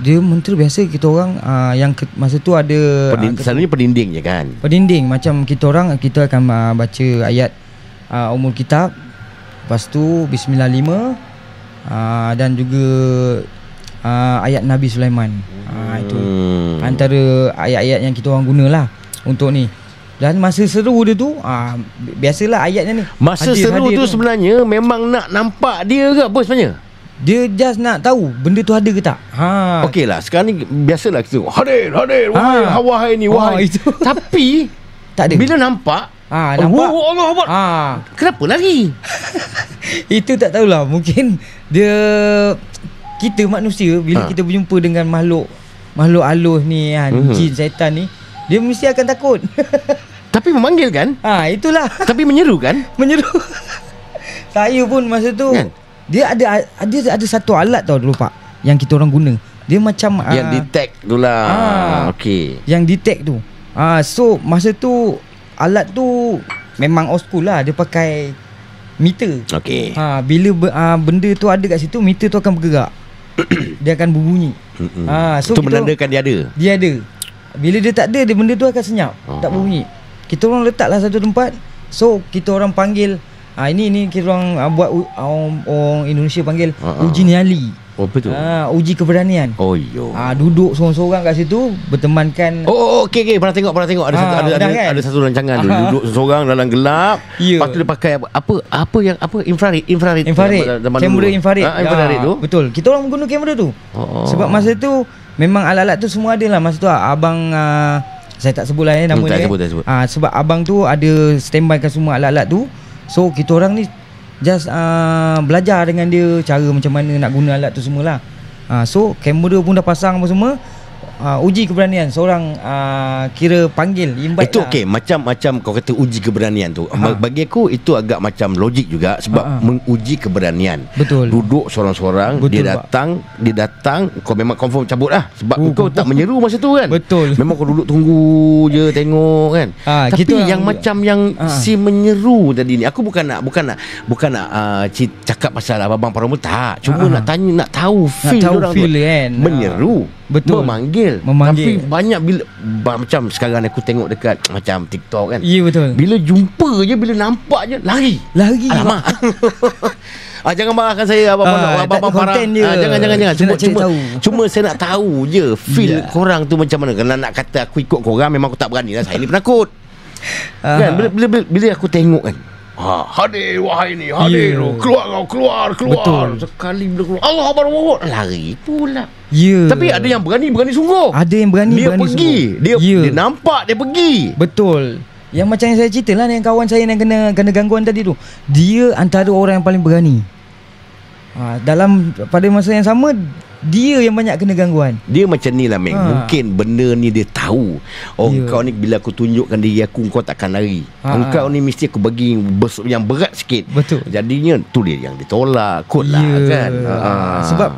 Dia mentera biasa kita orang yang masa tu ada selalunya pendinding je kan. Pendinding macam kita akan baca ayat umul kitab. Lepas tu bismillah 5, dan juga ayat Nabi Sulaiman. Itu antara ayat-ayat yang kita orang gunalah untuk ni. Dan masa seru dia tu biasalah ayatnya ni. Masa seru tu sebenarnya memang nak nampak dia ke apa sebenarnya? Dia just nak tahu benda tu ada ke tak. Okey lah, sekarang ni biasalah kita hadir wahai ni wahai. Tapi tak ada. Bila nampak nampak Allah Akbar. Kenapa lari? Itu tak tahulah, mungkin dia, kita manusia bila kita berjumpa dengan makhluk halus ni jin syaitan ni, dia mesti akan takut. Tapi memanggil kan? Itulah. Tapi menyeru kan? Menyeru. Saya pun masa tu kan? Dia ada satu alat tau dulu Pak, yang kita orang guna. Dia macam yang detect tu lah. Okey. Yang detect tu. So masa tu alat tu memang old school lah. Dia pakai meter. Okey. Bila benda tu ada kat situ, meter tu akan bergerak. Dia akan berbunyi. So itu menandakan dia ada. Dia ada. Bila dia tak ada, benda tu akan senyap, tak berbunyi. Kita orang letaklah satu tempat. So kita orang panggil, ini kita orang buat, orang Indonesia panggil uji nyali. Apa tu? Uji keberanian. Duduk seorang-seorang kat situ, bertemankan. Okey, pernah tengok ada satu rancangan tu, duduk seorang dalam gelap. Lepas tu dia pakai apa yang infrared. Kamera infrared. Infrared tu. Betul. Kita orang guna kamera tu. Sebab masa tu memang alat-alat tu semua ada lah. Masa tu abang, saya tak sebut lah nama dia. Tak sebut. Sebab abang tu ada standby kan semua alat-alat tu. So kita orang ni just belajar dengan dia cara macam mana nak guna alat tu semualah. So kamera pun dah pasang apa semua. Uji keberanian seorang, kira panggil, invite itu lah. Okey, macam kau kata uji keberanian tu. Bagi aku itu agak macam logik juga. Sebab menguji keberanian. Betul. Duduk seorang-seorang. Dia datang, kau memang confirm cabut lah. Sebab kau tak menyeru masa tu kan. Betul. Memang kau duduk tunggu je, tengok kan. Tapi yang macam yang si menyeru tadi ni, aku bukan nak cakap pasal abang Paroma, tak. Cuma nak tanya, nak tahu feel orang tu kan. Menyeru. Betul. Memanggil. Tapi banyak bila macam sekarang aku tengok dekat macam TikTok kan. Ya, betul. Bila jumpa je, bila nampak je lari. Alamak. Jangan marahkan saya abang parah. Jangan. Cuma saya nak tahu je feel korang tu macam mana. Kalau nak kata aku ikut korang, memang aku tak berani lah. Saya ni penakut. Kan bila aku tengok kan, hadir wahai ni, hadir. Keluar. Betul. Sekali bila keluar, Allah Akbar, lari pula. Tapi ada yang berani sungguh. Ada yang berani pergi. Dia nampak dia pergi. Betul. Yang macam yang saya cerita lah, yang kawan saya yang kena gangguan tadi tu, dia antara orang yang paling berani. Pada masa yang sama, dia yang banyak kena gangguan. Dia macam ni lah, Meng. Mungkin benda ni dia tahu. Kau ni bila aku tunjukkan diri aku, kau takkan lari. Engkau ni mesti aku bagi yang berat sikit. Betul. Jadinya tu dia yang ditolak. Kot lah kan. Sebab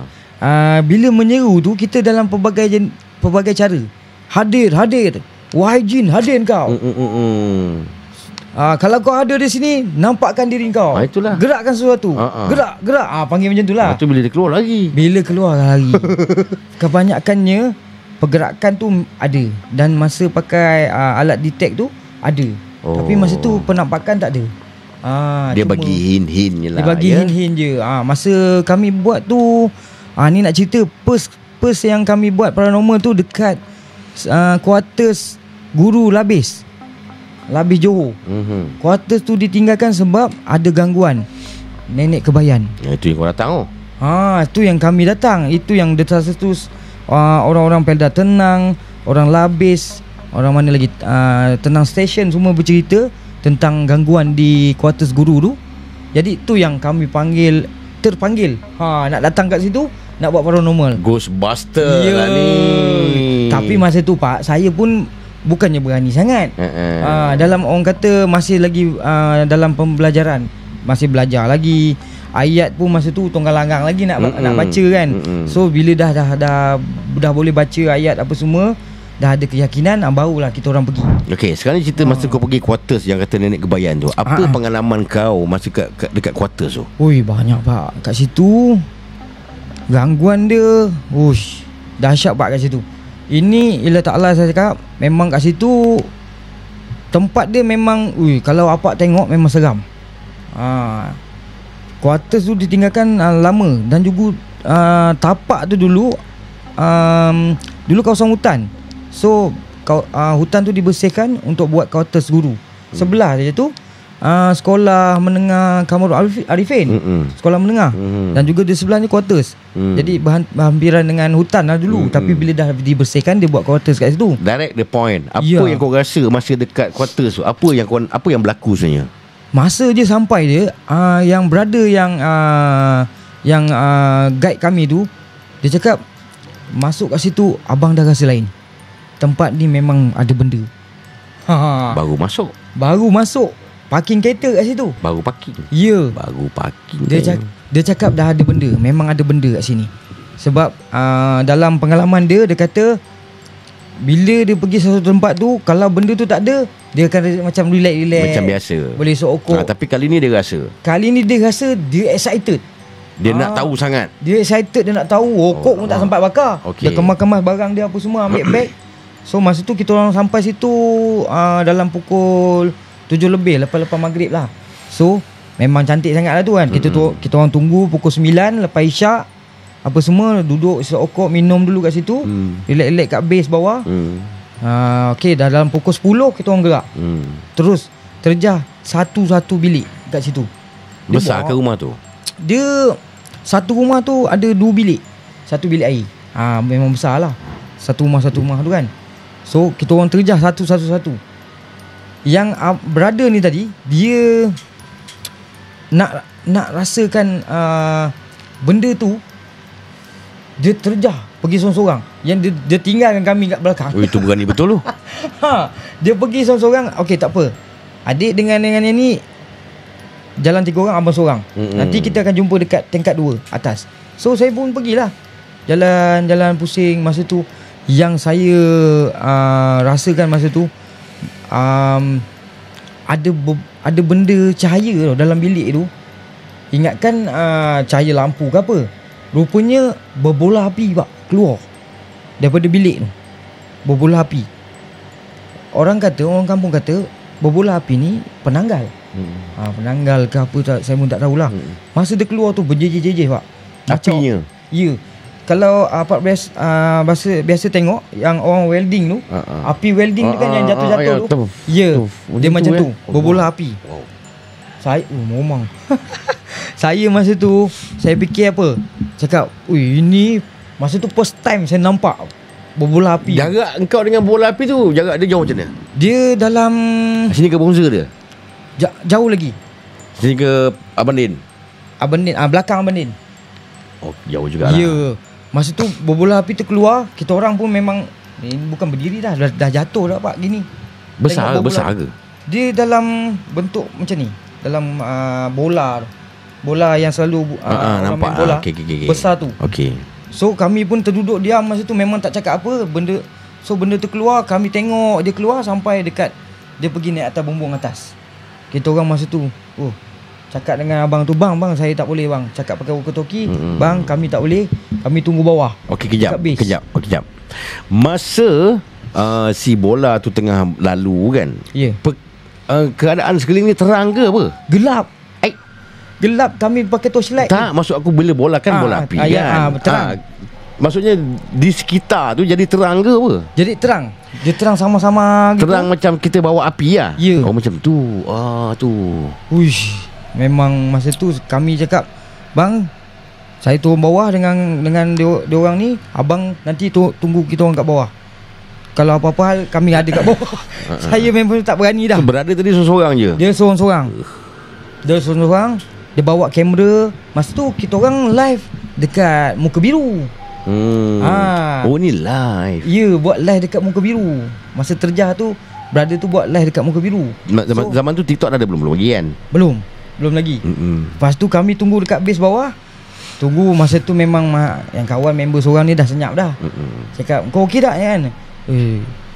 bila menyeru tu, kita dalam pelbagai cara. Hadir. Wahai jin, hadir kau. Kalau kau ada di sini, nampakkan diri kau. Itulah. Gerakkan sesuatu. Gerak. Panggil macam itulah. Itu bila dia keluar lagi. Kebanyakannya pergerakan tu ada. Dan masa pakai alat detect tu ada. Tapi masa tu penampakan tak ada. Dia bagi hint-hint je lah. Dia bagi hint-hint je. Masa kami buat tu, ni nak cerita First yang kami buat paranormal tu dekat quarters Guru Labis Johor. Quarters tu ditinggalkan sebab ada gangguan nenek kebayan. Itu yang kau datang tu. Itu yang kami datang. Itu yang desas-desus orang-orang Pelda Tenang, orang Labis, orang mana lagi, Tenang Station, semua bercerita tentang gangguan di quarters guru tu. Jadi tu yang kami terpanggil nak datang kat situ, nak buat paranormal. Ghostbuster lah ni. Tapi masa tu Pak, saya pun bukannya berani sangat. Dalam orang kata masih lagi dalam pembelajaran, masih belajar lagi. Ayat pun masa tu tonggang-langgang lagi nak baca kan. So bila dah boleh baca ayat apa semua, dah ada keyakinan, barulah kita orang pergi. Okey, sekarang cerita masa kau pergi quarters yang kata nenek kebayan tu. Apa pengalaman kau masa dekat quarters tu? Banyak Pak. Kat situ gangguan dia dahsyat Pak kat situ. Ini ilah ta'ala saya cakap, memang kat situ tempat dia memang kalau apa tengok memang seram. quarters tu ditinggalkan lama. Dan juga tapak tu dulu dulu kawasan hutan. So hutan tu dibersihkan untuk buat quarters guru. Sebelah je tu sekolah menengah Kamarul Arifin. Sekolah menengah. Dan juga di sebelahnya quarters. Jadi berhampiran dengan hutan lah dulu. Tapi bila dah dibersihkan, dia buat quarters kat situ. Direct the point. Apa yang kau rasa masa dekat quarters tu? Apa yang berlaku sebenarnya? Masa je sampai dia, yang brother yang guide kami tu, dia cakap masuk kat situ abang dah rasa lain. Tempat ni memang ada benda. Baru masuk parking kereta kat situ. Baru parking. Ya. Baru parking. Dia cakap dah ada benda. Memang ada benda kat sini. Sebab dalam pengalaman dia kata bila dia pergi satu tempat tu, kalau benda tu tak ada, dia akan macam relax. Macam biasa. Boleh sokok. Tapi kali ni dia rasa dia excited. Dia nak tahu sangat. Dia excited, dia nak tahu. Rokok pun tak sempat bakar. Dia kemas-kemas barang dia apa semua, ambil beg. So masa tu kita orang sampai situ dalam pukul 7 lebih, lepas maghrib lah. So memang cantik sangat lah tu kan. Kita orang tunggu pukul 9 lepas isyak. Apa semua, duduk rokok, minum dulu kat situ. Relax-relax kat base bawah. Okay, dah dalam pukul 10 kita orang gerak. Terus terjah satu-satu bilik kat situ. Besar ke rumah tu? Dia satu rumah tu ada 2 bilik. Satu bilik air. Memang besar lah. Satu rumah tu kan. So kita orang terjah satu-satu. Yang brother ni tadi, dia nak rasakan benda tu. Dia terjah pergi seorang-seorang. Yang dia tinggalkan kami kat belakang. Itu berani betul tu. Dia pergi seorang-seorang. Okey, tak apa. Adik dengan yang ni jalan 3 orang, abang seorang. Nanti kita akan jumpa dekat tingkat 2 atas. So saya pun pergilah. Jalan pusing masa tu. Yang saya rasakan masa tu, ada benda cahaya dalam bilik tu. Ingatkan cahaya lampu ke apa. Rupanya berbola api keluar daripada bilik tu. Berbola api. Orang kampung kata berbola api ni penanggal. Penanggal ke apa tak, saya pun tak tahulah. Masa dia keluar tu berjejer-jejer pak. Apinya. Ya. Kalau biasa tengok yang orang welding tu, api welding tu kan yang jatuh-jatuh tu. Ya. Dia macam tu, berbola api. Saya memang saya masa tu saya fikir apa? Cakap, ini masa tu first time saya nampak berbola api. Jarak engkau dengan bola api tu, jarak dia jauh macam mana? Dia dalam sini ke Bongsa dia? Jauh lagi. Sini ke Abang Din? Belakang Abang Din. Oh, jauh jugalah. Ya. Masa tu berbola api tu keluar, kita orang pun memang bukan berdiri dah jatuh dah pak gini. Besar ke? Dia dalam bentuk macam ni. Dalam bola yang selalu nampak bola. Okay. Besar tu. Okey. So kami pun terduduk diam masa tu, memang tak cakap apa. Benda tu keluar, kami tengok dia keluar sampai dekat dia pergi naik atas bumbung atas. Kita orang masa tu cakap dengan abang tu, bang saya tak boleh bang. Cakap pakai walkie-talkie, bang kami tak boleh, kami tunggu bawah. Okey, kejap. Masa si bola tu tengah lalu kan, keadaan sekeliling ni terang ke apa? Gelap, kami pakai torchlight. Tak, maksud aku bila bola kan bola api kan. Terang. Maksudnya di sekitar tu jadi terang ke apa? Jadi terang. Dia terang sama-sama gitu. Terang macam kita bawa api lah. Ya. Macam tu. Tu. Uish. Memang masa tu kami cakap, bang, saya turun bawah dengan dia orang ni. Abang nanti tunggu kita orang kat bawah. Kalau apa-apa hal kami ada kat bawah. Saya memang tak berani dah. Berada tadi seorang-seorang je. Dia seorang-seorang. Dia bawa kamera. Masa tu kita orang live dekat Muka Biru. Oh ni live. Ya, buat live dekat Muka Biru. Masa terjah tu, brother tu buat live dekat Muka Biru. Zaman tu TikTok ada belum lagi kan? Belum lagi. Lepas tu kami tunggu dekat base bawah. Tunggu masa tu memang yang kawan member seorang ni dah senyap dah. Cakap, kau okey tak kan?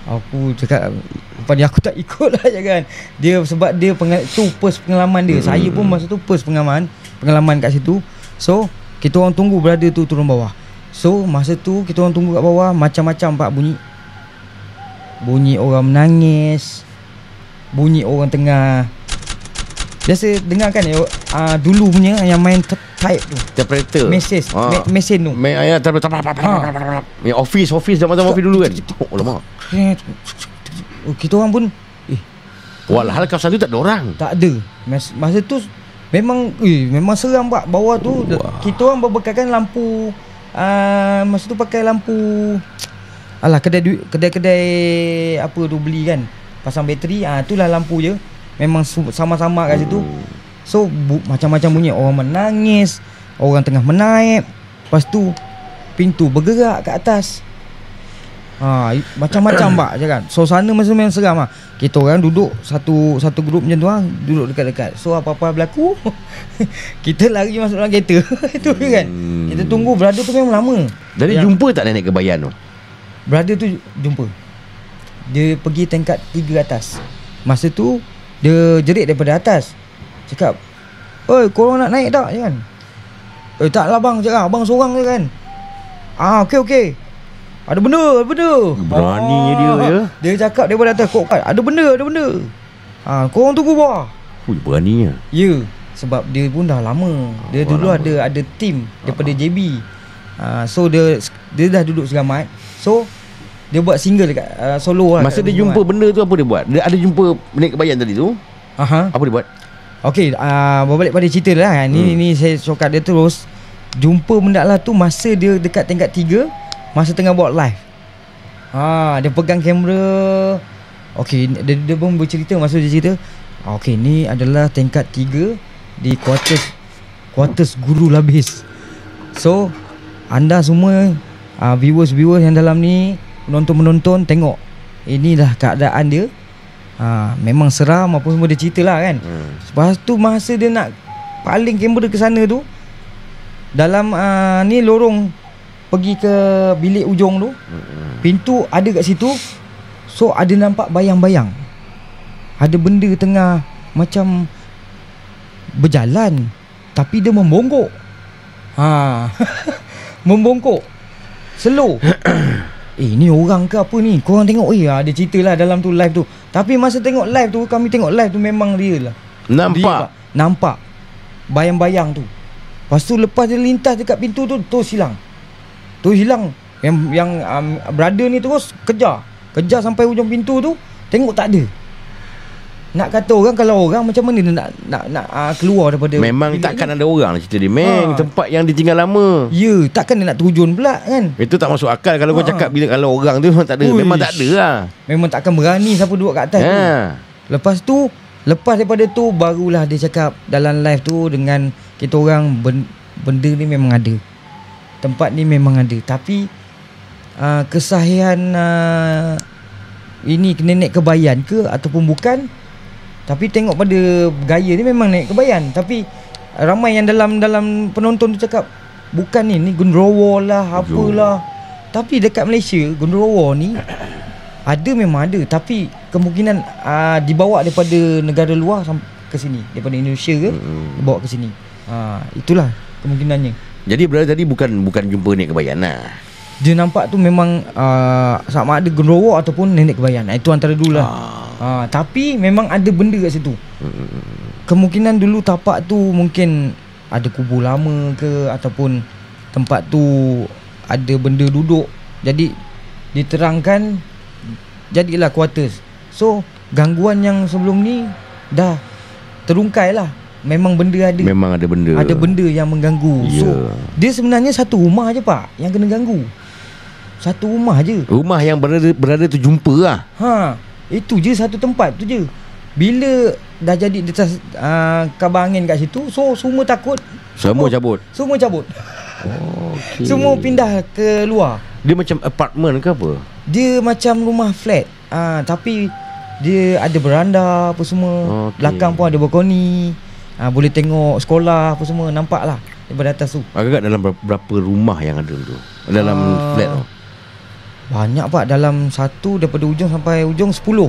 Aku cakap, lepas ni aku tak ikut lah kan. Dia sebab dia tu first pengalaman dia. Saya pun masa tu first pengalaman kat situ. So kita orang tunggu brother tu turun bawah. So masa tu kita orang tunggu kat bawah, macam-macam pak bunyi orang menangis, bunyi orang tengah. Biasa dengar kan dulu punya yang main type tu, Typewriter. mesin tu. Yang office zaman-zaman office dulu kan. Oh lama. Kita orang pun Walhal kawasan tu tak ada orang. tak ada. Masa tu memang seram pak. Bawah tu kita orang berbekalkan lampu. Masa tu pakai lampu kedai apa tu beli kan, pasang bateri. Itulah lampu je. Memang sama-sama kat situ. So macam-macam bunyi. Orang menangis, orang tengah menaip. Lepas tu pintu bergerak kat atas. Macam-macam pak je kan. Suasana masa memang seram lah. Kita orang duduk satu grup macam tu lah, duduk dekat-dekat. So apa-apa berlaku kita lari masuk dalam kereta. Itu kan. Kita tunggu. Brother tu memang lama. Jadi jumpa tak nenek kebayan tu? Brother tu jumpa. Dia pergi tingkat 3 atas. Masa tu dia jerit daripada atas. Cakap, "Oi, korang nak naik tak?" kan. Tak lah bang, cakap abang seorang je kan. Okey. Ada benda. Beraninya dia ya. Dia cakap daripada atas, "Kok ada benda." Korang tunggu bawah. Beraninya. Ya, sebab dia pun dah lama. Dia dulu ada team daripada JB. So dia dah duduk selamat. So dia buat single dekat solo lah. Masa dia jumpa benda tu, apa dia buat? Dia ada jumpa nenek kebayan tadi tu. Apa dia buat? Okey, berbalik pada cerita lah. Ni saya shortcut dia terus. Jumpa benda lah tu masa dia dekat tingkat 3, masa tengah buat live. Dia pegang kamera. Okey, dia pun bercerita. Masa dia cerita, okey, ni adalah tingkat 3 di quarters Guru Labis. So anda semua viewers yang dalam ni, penonton tengok. Inilah keadaan dia. Memang seram apa semua dia cerita lah kan. Lepas tu masa dia nak paling kamera ke sana tu, dalam ni lorong pergi ke bilik ujung tu, pintu ada kat situ. So ada nampak bayang-bayang, ada benda tengah macam berjalan, tapi dia membongkok. Membongkok slow. Ni orang ke apa ni? Korang tengok. Ada cerita lah dalam tu live tu. Tapi masa tengok live tu, kami tengok live tu memang real lah. Nampak bayang-bayang tu. Lepas tu lepas dia lintas dekat pintu tu, terus hilang. Yang brother ni terus kejar sampai ujung pintu tu, tengok tak ada. Nak kata orang, kalau orang macam mana dia nak keluar daripada. Memang takkan ada orang lah cerita dia. Tempat yang ditinggal lama. Ya, takkan dia nak terjun pula kan. Itu tak masuk akal kalau kau cakap bila kalau orang tu memang tak ada. Memang tak ada lah. Memang takkan berani siapa duduk kat atas tu. Lepas daripada tu, barulah dia cakap dalam live tu dengan kita orang, benda ni memang ada. Tempat ni memang ada. Tapi kesahihan ini nenek kebayan ke ataupun bukan, tapi tengok pada gaya ni memang nenek kebayan. Tapi ramai yang dalam penonton tu cakap bukan ni genderuwo lah, apalah. Tapi dekat Malaysia genderuwo ni memang ada, tapi kemungkinan dibawa daripada negara luar ke sini, daripada Indonesia ke dibawa ke sini. Itulah kemungkinannya. Jadi brother tadi bukan jumpa nenek kebayan lah. Dia nampak tu memang sama ada genderuwo ataupun nenek kebayan. Itu antara dulu lah. Tapi memang ada benda kat situ. Kemungkinan dulu tapak tu mungkin ada kubur lama ke, ataupun tempat tu ada benda duduk. Jadi diterangkan, jadilah quarters. So gangguan yang sebelum ni dah terungkai lah. Memang benda ada. Memang ada benda. Ada benda yang mengganggu. So dia sebenarnya satu rumah je pak yang kena ganggu. Satu rumah je. Rumah yang berada tu jumpa lah. Itu je, satu tempat tu je. Bila dah jadi kabar angin kat situ, so semua takut. Semua cabut. Okay. Semua pindah ke luar. Dia macam apartment ke apa? Dia macam rumah flat. Tapi dia ada beranda apa semua. Belakang pun ada balkoni. Boleh tengok sekolah apa semua. Nampak lah daripada atas tu. Agak dalam berapa rumah yang ada tu? Dalam flat tu? Banyak pak. Dalam satu, daripada ujung sampai ujung 10.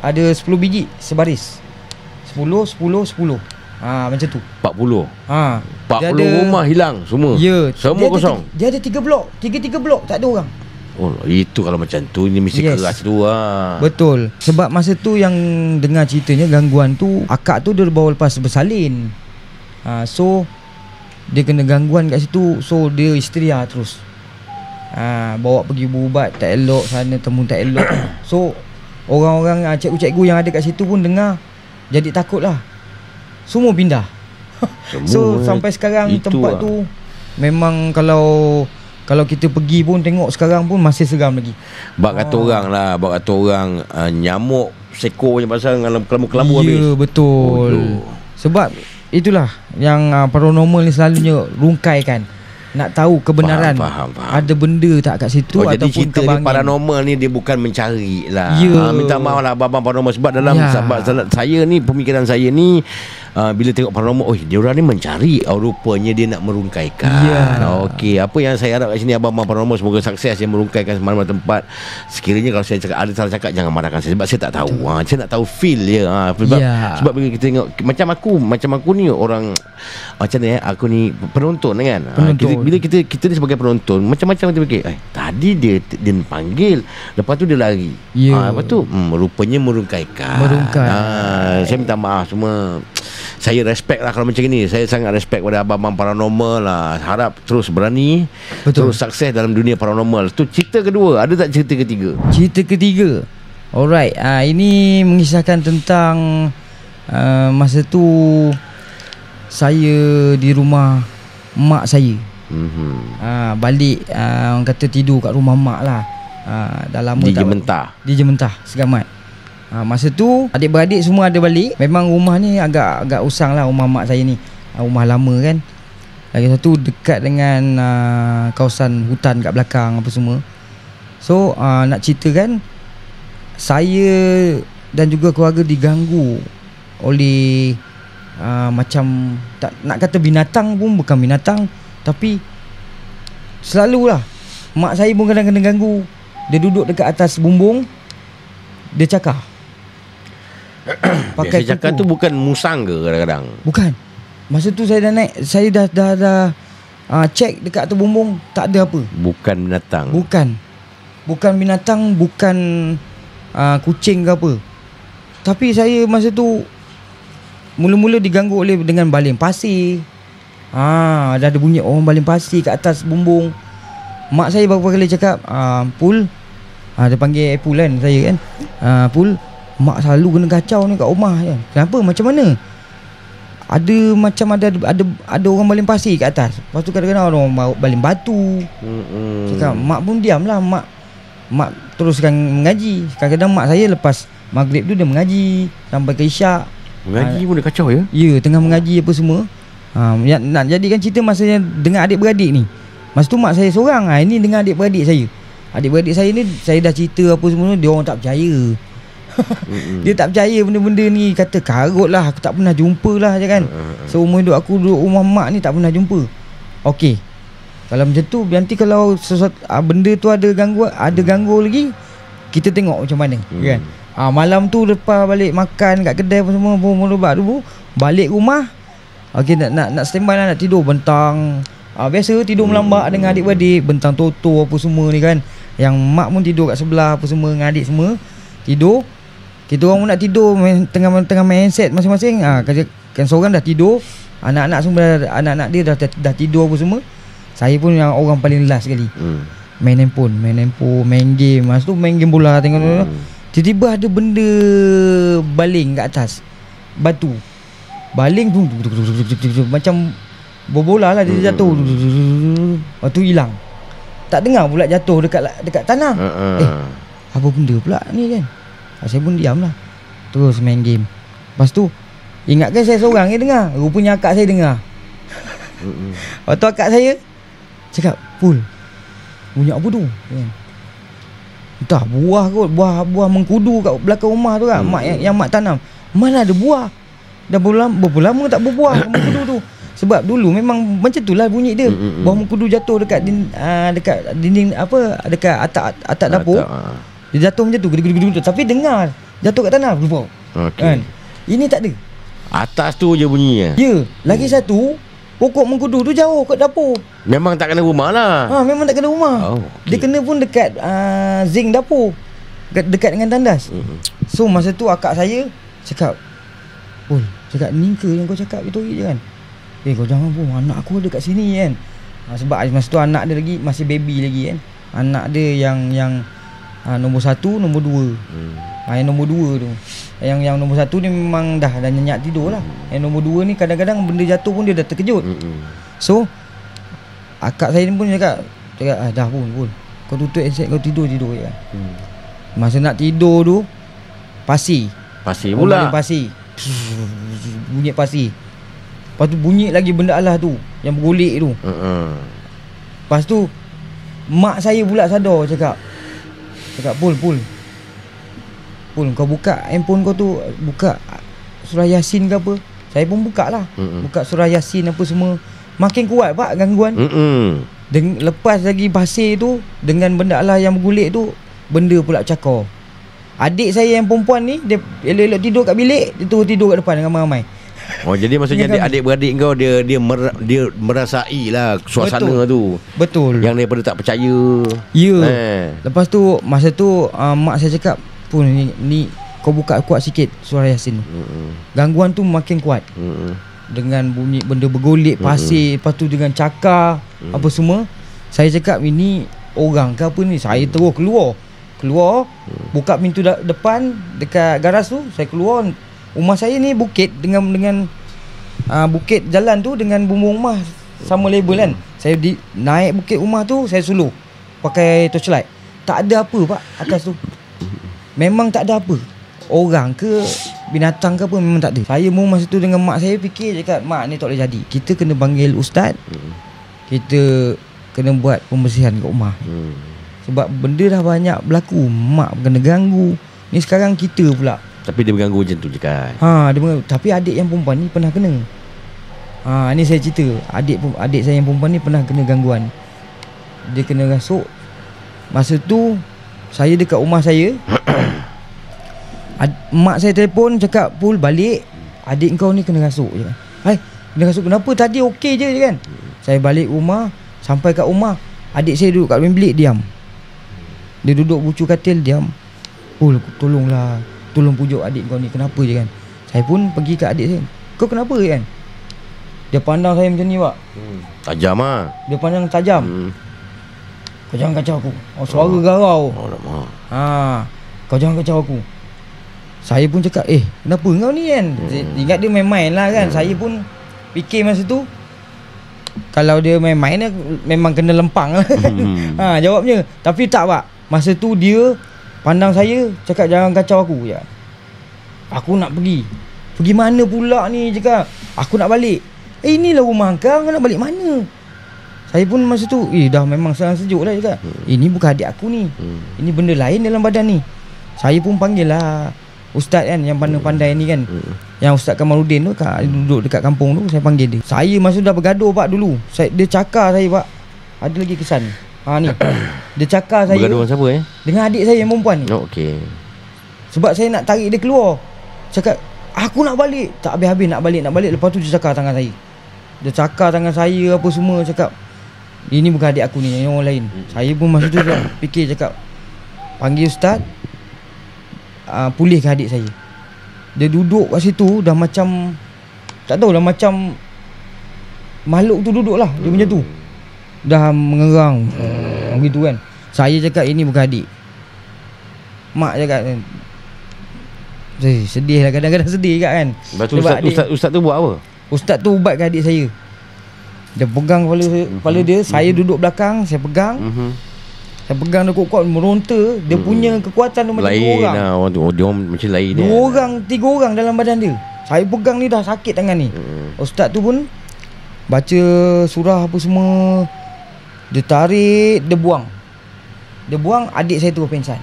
Ada 10 biji sebaris. 10 macam tu. 40 rumah hilang semua. Ya, semua kosong. Dia ada 3 blok. 3 blok tak ada orang. Itu kalau macam tu, ini mesti keras tu lah. Betul. Sebab masa tu yang dengar ceritanya, gangguan tu, akak tu dia baru lepas bersalin. So dia kena gangguan kat situ. So dia histeria terus. Bawa pergi berubat tak elok, sana temu tak elok. So orang-orang cikgu-cikgu yang ada kat situ pun dengar, jadi takut lah. Semua pindah. So sampai sekarang tempat tu memang kalau kita pergi pun tengok sekarang pun masih seram lagi. Bak kata orang nyamuk sekor je pasal kelambu habis. Ya betul. Sebab itulah yang paranormal ni selalunya rungkaikan, nak tahu kebenaran. Faham. Ada benda tak kat situ, jadi ataupun cerita ni paranormal ni dia bukan mencari lah. Minta maaf lah abang paranormal. Sebab dalam sebab saya ni, pemikiran saya ni, bila tengok paranormal, dia orang ni mencari, rupanya dia nak merungkaikan. Okey, apa yang saya harap kat sini abang paranormal, semoga sukses yang merungkaikan mana-mana tempat. Sekiranya kalau saya cakap ada salah cakap, jangan marahkan saya, sebab saya tak tahu. Saya nak tahu feel dia. Sebab bila kita tengok macam aku ni orang macam ni, aku ni penonton kan. Bila kita ni sebagai penonton, macam-macam kita fikir, tadi dia panggil, lepas tu dia lari. Lepas tu rupanya merungkaikan. Saya minta maaf semua. Saya respect lah kalau macam ni. Saya sangat respect pada abang-abang paranormal lah. Harap terus berani, terus sukses dalam dunia paranormal. Tu cerita kedua. Ada tak cerita ketiga? Cerita ketiga, alright. Ini mengisahkan tentang masa tu saya di rumah mak saya. Balik orang kata tidur kat rumah mak lah. Dah lama di Jementah Segamat. Masa tu adik-beradik semua ada balik. Memang rumah ni agak usang lah, rumah mak saya ni. Rumah lama kan. Lagi satu dekat dengan kawasan hutan kat belakang apa semua. So nak ceritakan, saya dan juga keluarga diganggu oleh macam tak nak kata binatang pun bukan binatang, tapi selalulah mak saya pun kadang-kadang ganggu. Dia duduk dekat atas bumbung, dia cakar. Pakai cakar tu bukan musang ke kadang-kadang? Bukan. Masa tu saya dah naik, saya dah cek dekat atas bumbung, tak ada apa. Bukan binatang. Bukan binatang, bukan kucing ke apa. Tapi saya masa tu mula-mula diganggu oleh dengan baling pasir. Dah ada bunyi orang baling pasir kat atas bumbung. Mak saya beberapa kali cakap, Pul, dia panggil Pul kan saya kan, Pul, mak selalu kena kacau ni kat rumah kan. Kenapa? Macam mana? Ada orang baling pasir kat atas. Lepas tu kadang-kadang orang baling batu. Cakap, mak pun diam lah. Mak teruskan mengaji. Kadang-kadang mak saya lepas maghrib tu dia mengaji sampai ke isyak. Mengaji pun dia kacau ya? Ya, tengah mengaji apa semua. Nak jadikan cerita masa dengan adik-beradik ni. Masa tu mak saya seorang. Ini dengan adik-beradik saya. Adik-beradik saya ni, saya dah cerita apa semua, dia orang tak percaya. Dia tak percaya benda-benda ni. Kata karut lah, aku tak pernah jumpa lah je kan. Seumur hidup aku duduk rumah mak ni tak pernah jumpa. Okey, kalau macam tu, nanti kalau sesuatu benda tu ada ganggu lagi, kita tengok macam mana kan. Malam tu lepas balik makan kat kedai apa semua, dulu balik rumah. Okey, nak standby lah, nak tidur bentang. Biasa tidur melambak dengan adik-beradik, bentang toto apa semua ni kan. Yang mak pun tidur kat sebelah apa semua, dengan adik semua tidur. Kita orang pun nak tidur, tengah main handset masing-masing. Kan seorang dah tidur, anak-anak semua anak-anak dia dah tidur apa semua. Saya pun yang orang paling last sekali. Main handphone, main game. Masa tu main game bola, tengok. Tiba-tiba ada benda baling kat atas batu. Baling tu macam berbola lah, dia jatuh. Lepas tu hilang. Tak dengar pula jatuh dekat tanah. Apa benda pula ni kan. Saya pun diam lah, terus main game. Lepas tu ingatkan saya seorang yang dengar, rupanya akak saya dengar. Waktu akak saya cakap, Pul, bunyi apa tu kan? Entah buah kot, buah mengkudu kat belakang rumah tu kan. Mak yang mak tanam. Mana ada buah? Dah berapa lama tak berbuah mengkudu tu. Sebab dulu memang macam tu lah bunyi dia. Buah mengkudu jatuh dekat dinding apa, dekat atap dapur. Dia jatuh macam tu, gede-gede, tapi dengar jatuh kat tanah. Kan? Ini tak ada. Atas tu je bunyinya. Ya, lagi satu, pokok mengkudu tu jauh kat dapur. Memang tak kena rumah lah. Memang tak kena rumah. Dia kena pun dekat zinc dapur, dekat dengan tandas. So masa tu akak saya cakap, Pul, cakap ni ke yang kau cakap itu je kan? kau jangan pun, anak aku ada kat sini kan. Sebab masa tu anak dia lagi masih baby lagi kan. Anak dia yang nombor 1, nombor 2. Yang nombor 2 tu, Yang nombor 1 ni memang dah nyenyak tidur lah. Yang nombor 2 ni kadang-kadang benda jatuh pun dia dah terkejut. So akak saya ni pun cakap dah pun kau tutup headset, kau tidur je. Masa nak tidur tu Pasir pula pasir. Bunyi pasir. Lepas tu bunyi lagi benda Allah tu yang bergolek tu. Lepas tu mak saya pula sadar, cakap Pul kau buka handphone kau tu, buka surah Yasin ke apa. Saya pun buka lah. Buka surah Yasin apa semua. Makin kuat pak gangguan. Lepas lagi pasir tu dengan benda Allah yang bergolek tu, benda pula cakar. Adik saya yang perempuan ni, dia elok-elok tidur kat bilik, dia terus tidur kat depan dengan ramai-ramai. Oh, jadi maksudnya adik-beradik kau dia merasai lah suasana tu. Betul. Yang daripada tak percaya. Ya. Lepas tu masa tu mak saya cakap, "Pun ni kau buka kuat sikit surah Yasin." Gangguan tu makin kuat. Dengan bunyi benda bergolek pasir, lepas tu dengan cakar apa semua. Saya cakap ini orang ke apa ni. Saya terus keluar, buka pintu depan dekat garas tu. Saya keluar. Rumah saya ni bukit dengan bukit jalan tu dengan bumbung rumah sama level kan. Saya naik bukit rumah tu, saya suluh pakai torchlight. Tak ada apa pak atas tu. Memang tak ada apa. Orang ke binatang ke apa memang tak ada. Saya pun masa tu dengan mak saya fikir, cakap mak ni tak boleh jadi. Kita kena panggil ustaz. Kita kena buat pembersihan kat rumah. Sebab benda dah banyak berlaku. Mak kena ganggu. Ni sekarang kita pula. Tapi dia berganggu macam tu je kan. Dia berganggu. Tapi adik yang perempuan ni pernah kena. Ni saya cerita. Adik saya yang perempuan ni pernah kena gangguan. Dia kena rasuk. Masa tu saya dekat rumah saya. Mak saya telefon cakap, "Pul balik, adik kau ni kena rasuk." je. Hai, kena rasuk kenapa? Tadi okey je kan. Saya balik rumah. Sampai kat rumah, adik saya duduk kat dalam bilik diam. Dia duduk bucu katil diam. "Pul, tolonglah, tolong pujuk adik kau ni, kenapa je kan." Saya pun pergi kat adik saya, "Kau kenapa kan?" Dia pandang saya macam ni pak. Tajam lah. Dia pandang tajam. "Kau jangan kacau aku." Suara garau. "Kau jangan kacau aku." Saya pun cakap, kenapa kau ni kan. Ingat dia main-main lah kan. Saya pun fikir masa tu, kalau dia main-main memang kena lempang lah. Jawabnya. Tapi tak pak. Masa tu dia pandang saya, cakap jangan kacau aku je. Aku nak pergi. Pergi mana pula ni, cakap. Aku nak balik. Inilah rumah kau nak balik mana? Saya pun masa tu dah memang sangat sejuk lah, cakap. Ini bukan adik aku ni. Ini benda lain dalam badan ni. Saya pun panggil lah ustaz kan, yang pandai-pandai ni kan. Yang Ustaz Kamaluddin tu duduk dekat kampung tu. Saya panggil dia. Saya masa dah bergaduh pak dulu. Dia cakar saya pak. Ada lagi kesan. Ni dia cakar saya. Bergaduh dengan siapa Dengan adik saya yang perempuan ni. Okey. Sebab saya nak tarik dia keluar. Cakap aku nak balik. Tak habis-habis nak balik. Lepas tu dia cakar tangan saya. Dia cakar tangan saya apa semua. Cakap ini bukan adik aku ni, ini orang lain. Saya pun masa tu fikir, cakap panggil ustaz, pulihkan adik saya. Dia duduk kat situ dah macam, tak tahu dah macam makhluk tu duduk lah. Dia macam tu dah mengerang gitu kan. Saya cakap ini bukan adik. Mak cakap sedih lah, kadang-kadang sedih kan. Lepas tu ustaz tu buat apa? Ustaz tu ubatkan adik saya. Dia pegang kepala dia. Saya duduk belakang, saya pegang. Saya pegang dia kuat-kuat, meronta. Dia punya kekuatan tu macam lain 2 orang lah. Dia macam lain 2 orang, 3 orang dalam badan dia. Saya pegang ni dah sakit tangan ni. Ustaz tu pun baca surah apa semua. Dia tarik, dia buang. Adik saya tu pingsan.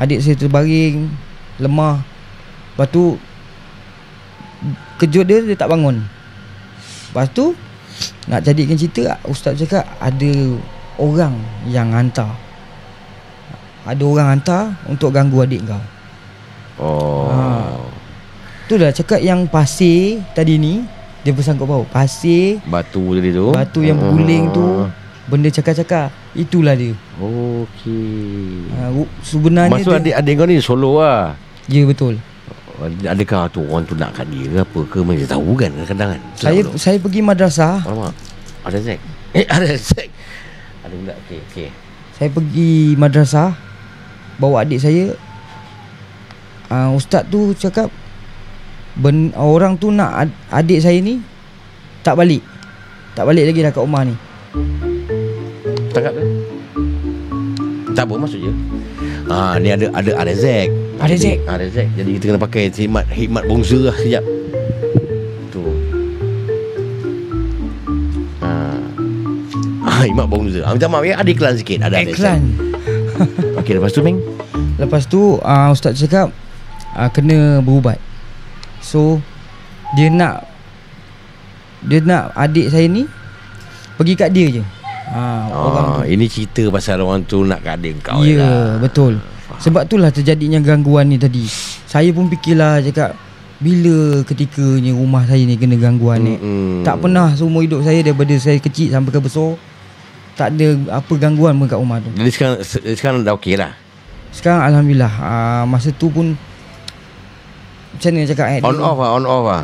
Adik saya terbaring, lemah. Lepas tu kejut dia tak bangun. Lepas tu nak jadikan cerita, ustaz cakap ada orang yang hantar. Ada orang hantar untuk ganggu adik kau. Tu dah cakap yang pasir tadi ni. Dia bersangkut bau pasir, batu tadi tu, batu yang berguling tu, benda cakar-cakar. Itulah dia. Okey. Sebenarnya maksud adik kau ni solo lah. Ya betul. Adakah tu orang tu nak kat dia ke apa ke? Mereka tahu kan kadang-kadang kan. Saya pergi madrasah. Alamak. Ada Zack. Ada Zack. Ada pula. Okey. Saya pergi madrasah, bawa adik saya. Ustaz tu cakap orang tu nak adik saya ni tak balik lagi dah kat rumah ni. Tangkap ke? Tak apa, maksud je. Ni ada Zack. Ada Zack. Jadi kita kena pakai hikmat bongsa lah sekejap. Tu. Hikmat bongsa. Minta maaf ya, ada iklan sikit. Ada iklan. Okey, lepas tu Meng. Lepas tu ustaz cakap kena berubat. So dia nak adik saya ni pergi kat dia je. Ini cerita pasal orang tu nak kat adik kau. Ya, betul. Sebab itulah terjadinya gangguan ni tadi. Saya pun fikirlah, cakap bila ketikanya rumah saya ni kena gangguan ni. Tak pernah seumur hidup saya daripada saya kecil sampai ke besar tak ada apa gangguan pun kat rumah tu. Jadi sekarang dah okey lah. Sekarang alhamdulillah. Masa tu pun macam mana cakap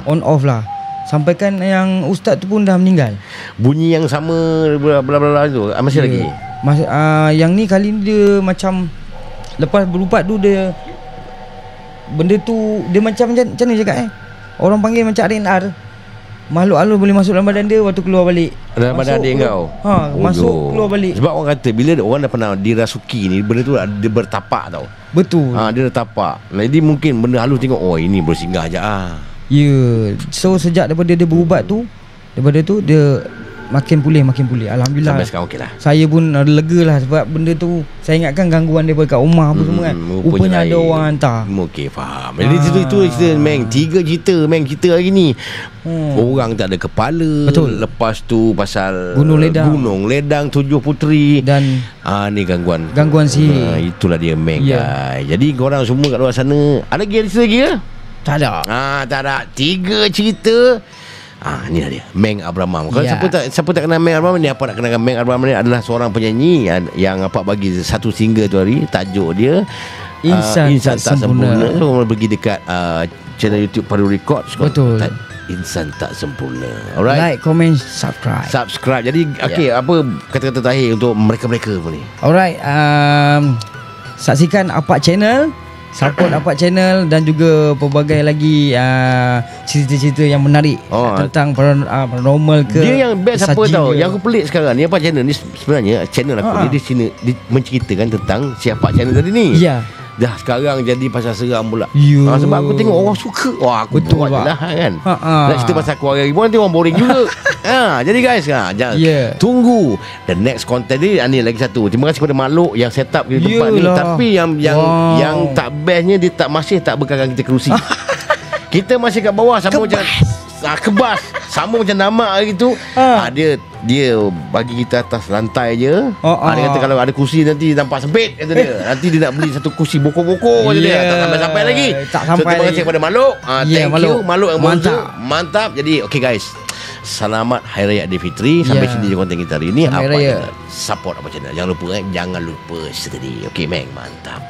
on off lah. Sampaikan yang ustaz tu pun dah meninggal. Bunyi yang sama bla tu masih lagi. Yang ni kali ni dia macam lepas berubat tu dia benda tu dia macam mana cakap orang panggil macam RNR. Makhluk halus boleh masuk dalam badan dia, waktu keluar balik dalam badan adik kau. Masuk keluar balik. Sebab orang kata bila orang dah pernah dirasuki ni, benda tu dia bertapak tau. Betul. Dia dah tapak. Jadi mungkin benda halus tengok, ini boleh singgah je Ya. So sejak daripada dia berubat tu, daripada tu dia makin pulih. Alhamdulillah. Sampai sekarang okey lah. Saya pun lega lah sebab benda tu saya ingatkan gangguan daripada kat rumah apa semua kan. Rupanya ada orang hantar. Okey, faham. Jadi itu cerita Meng. 3 cerita Meng kita hari ni. Orang tak ada kepala. Betul. Lepas tu pasal Gunung Ledang 7 puteri. Dan ni gangguan sihir. Itulah dia Meng guys. Jadi korang semua kat luar sana, ada lagi ke? Tak ada. Tak ada. 3 cerita. Ni lah dia, Meng Abraham. Kalau siapa tak kenal Meng Abraham ni, apa nak kenalkan Meng Abraham ni adalah seorang penyanyi yang bagi satu single tu hari. Tajuk dia Insan Tak Sempurna. So pergi dekat channel YouTube Padu Records. Betul. Insan Tak Sempurna. Alright. Like, comment, subscribe. Jadi apa kata-kata terakhir untuk mereka-mereka ni? Alright. Saksikan Apak Channel, support Apak Channel, dan juga pelbagai lagi cerita-cerita yang menarik tentang paranormal ke. Dia yang best apa tahu, yang aku pelik sekarang ni, Apak Channel ni sebenarnya channel aku ni dia menceritakan tentang si Apak Channel tadi ni. Ya. Dah sekarang jadi pasal seram pula. Sebab aku tengok orang suka. Aku betul buat je lah kan. Nak cerita pasal keluarga ibu, nanti orang boring juga. Jadi guys, jangan tunggu the next content ni. Ni lagi satu. Terima kasih kepada makhluk yang set up di tempat ni. Tapi yang tak bestnya, dia masih tak bekalkan kita kerusi. Kita masih kat bawah sama macam kebas, sama macam nama hari tu. Dia bagi kita atas lantai je. Dia kata kalau ada kursi nanti nampak sempit, kata dia. Nanti dia nak beli satu kursi bokong-bokong kata dia. Tak sampai lagi. Terima kasih kepada makhluk. Thank you makhluk yang mantap. Jadi okay guys, selamat Hari Raya Aidilfitri. Sampai sini je konten kita hari ni. Support Apak Channel. Jangan lupa seperti. Okay Meng, mantap.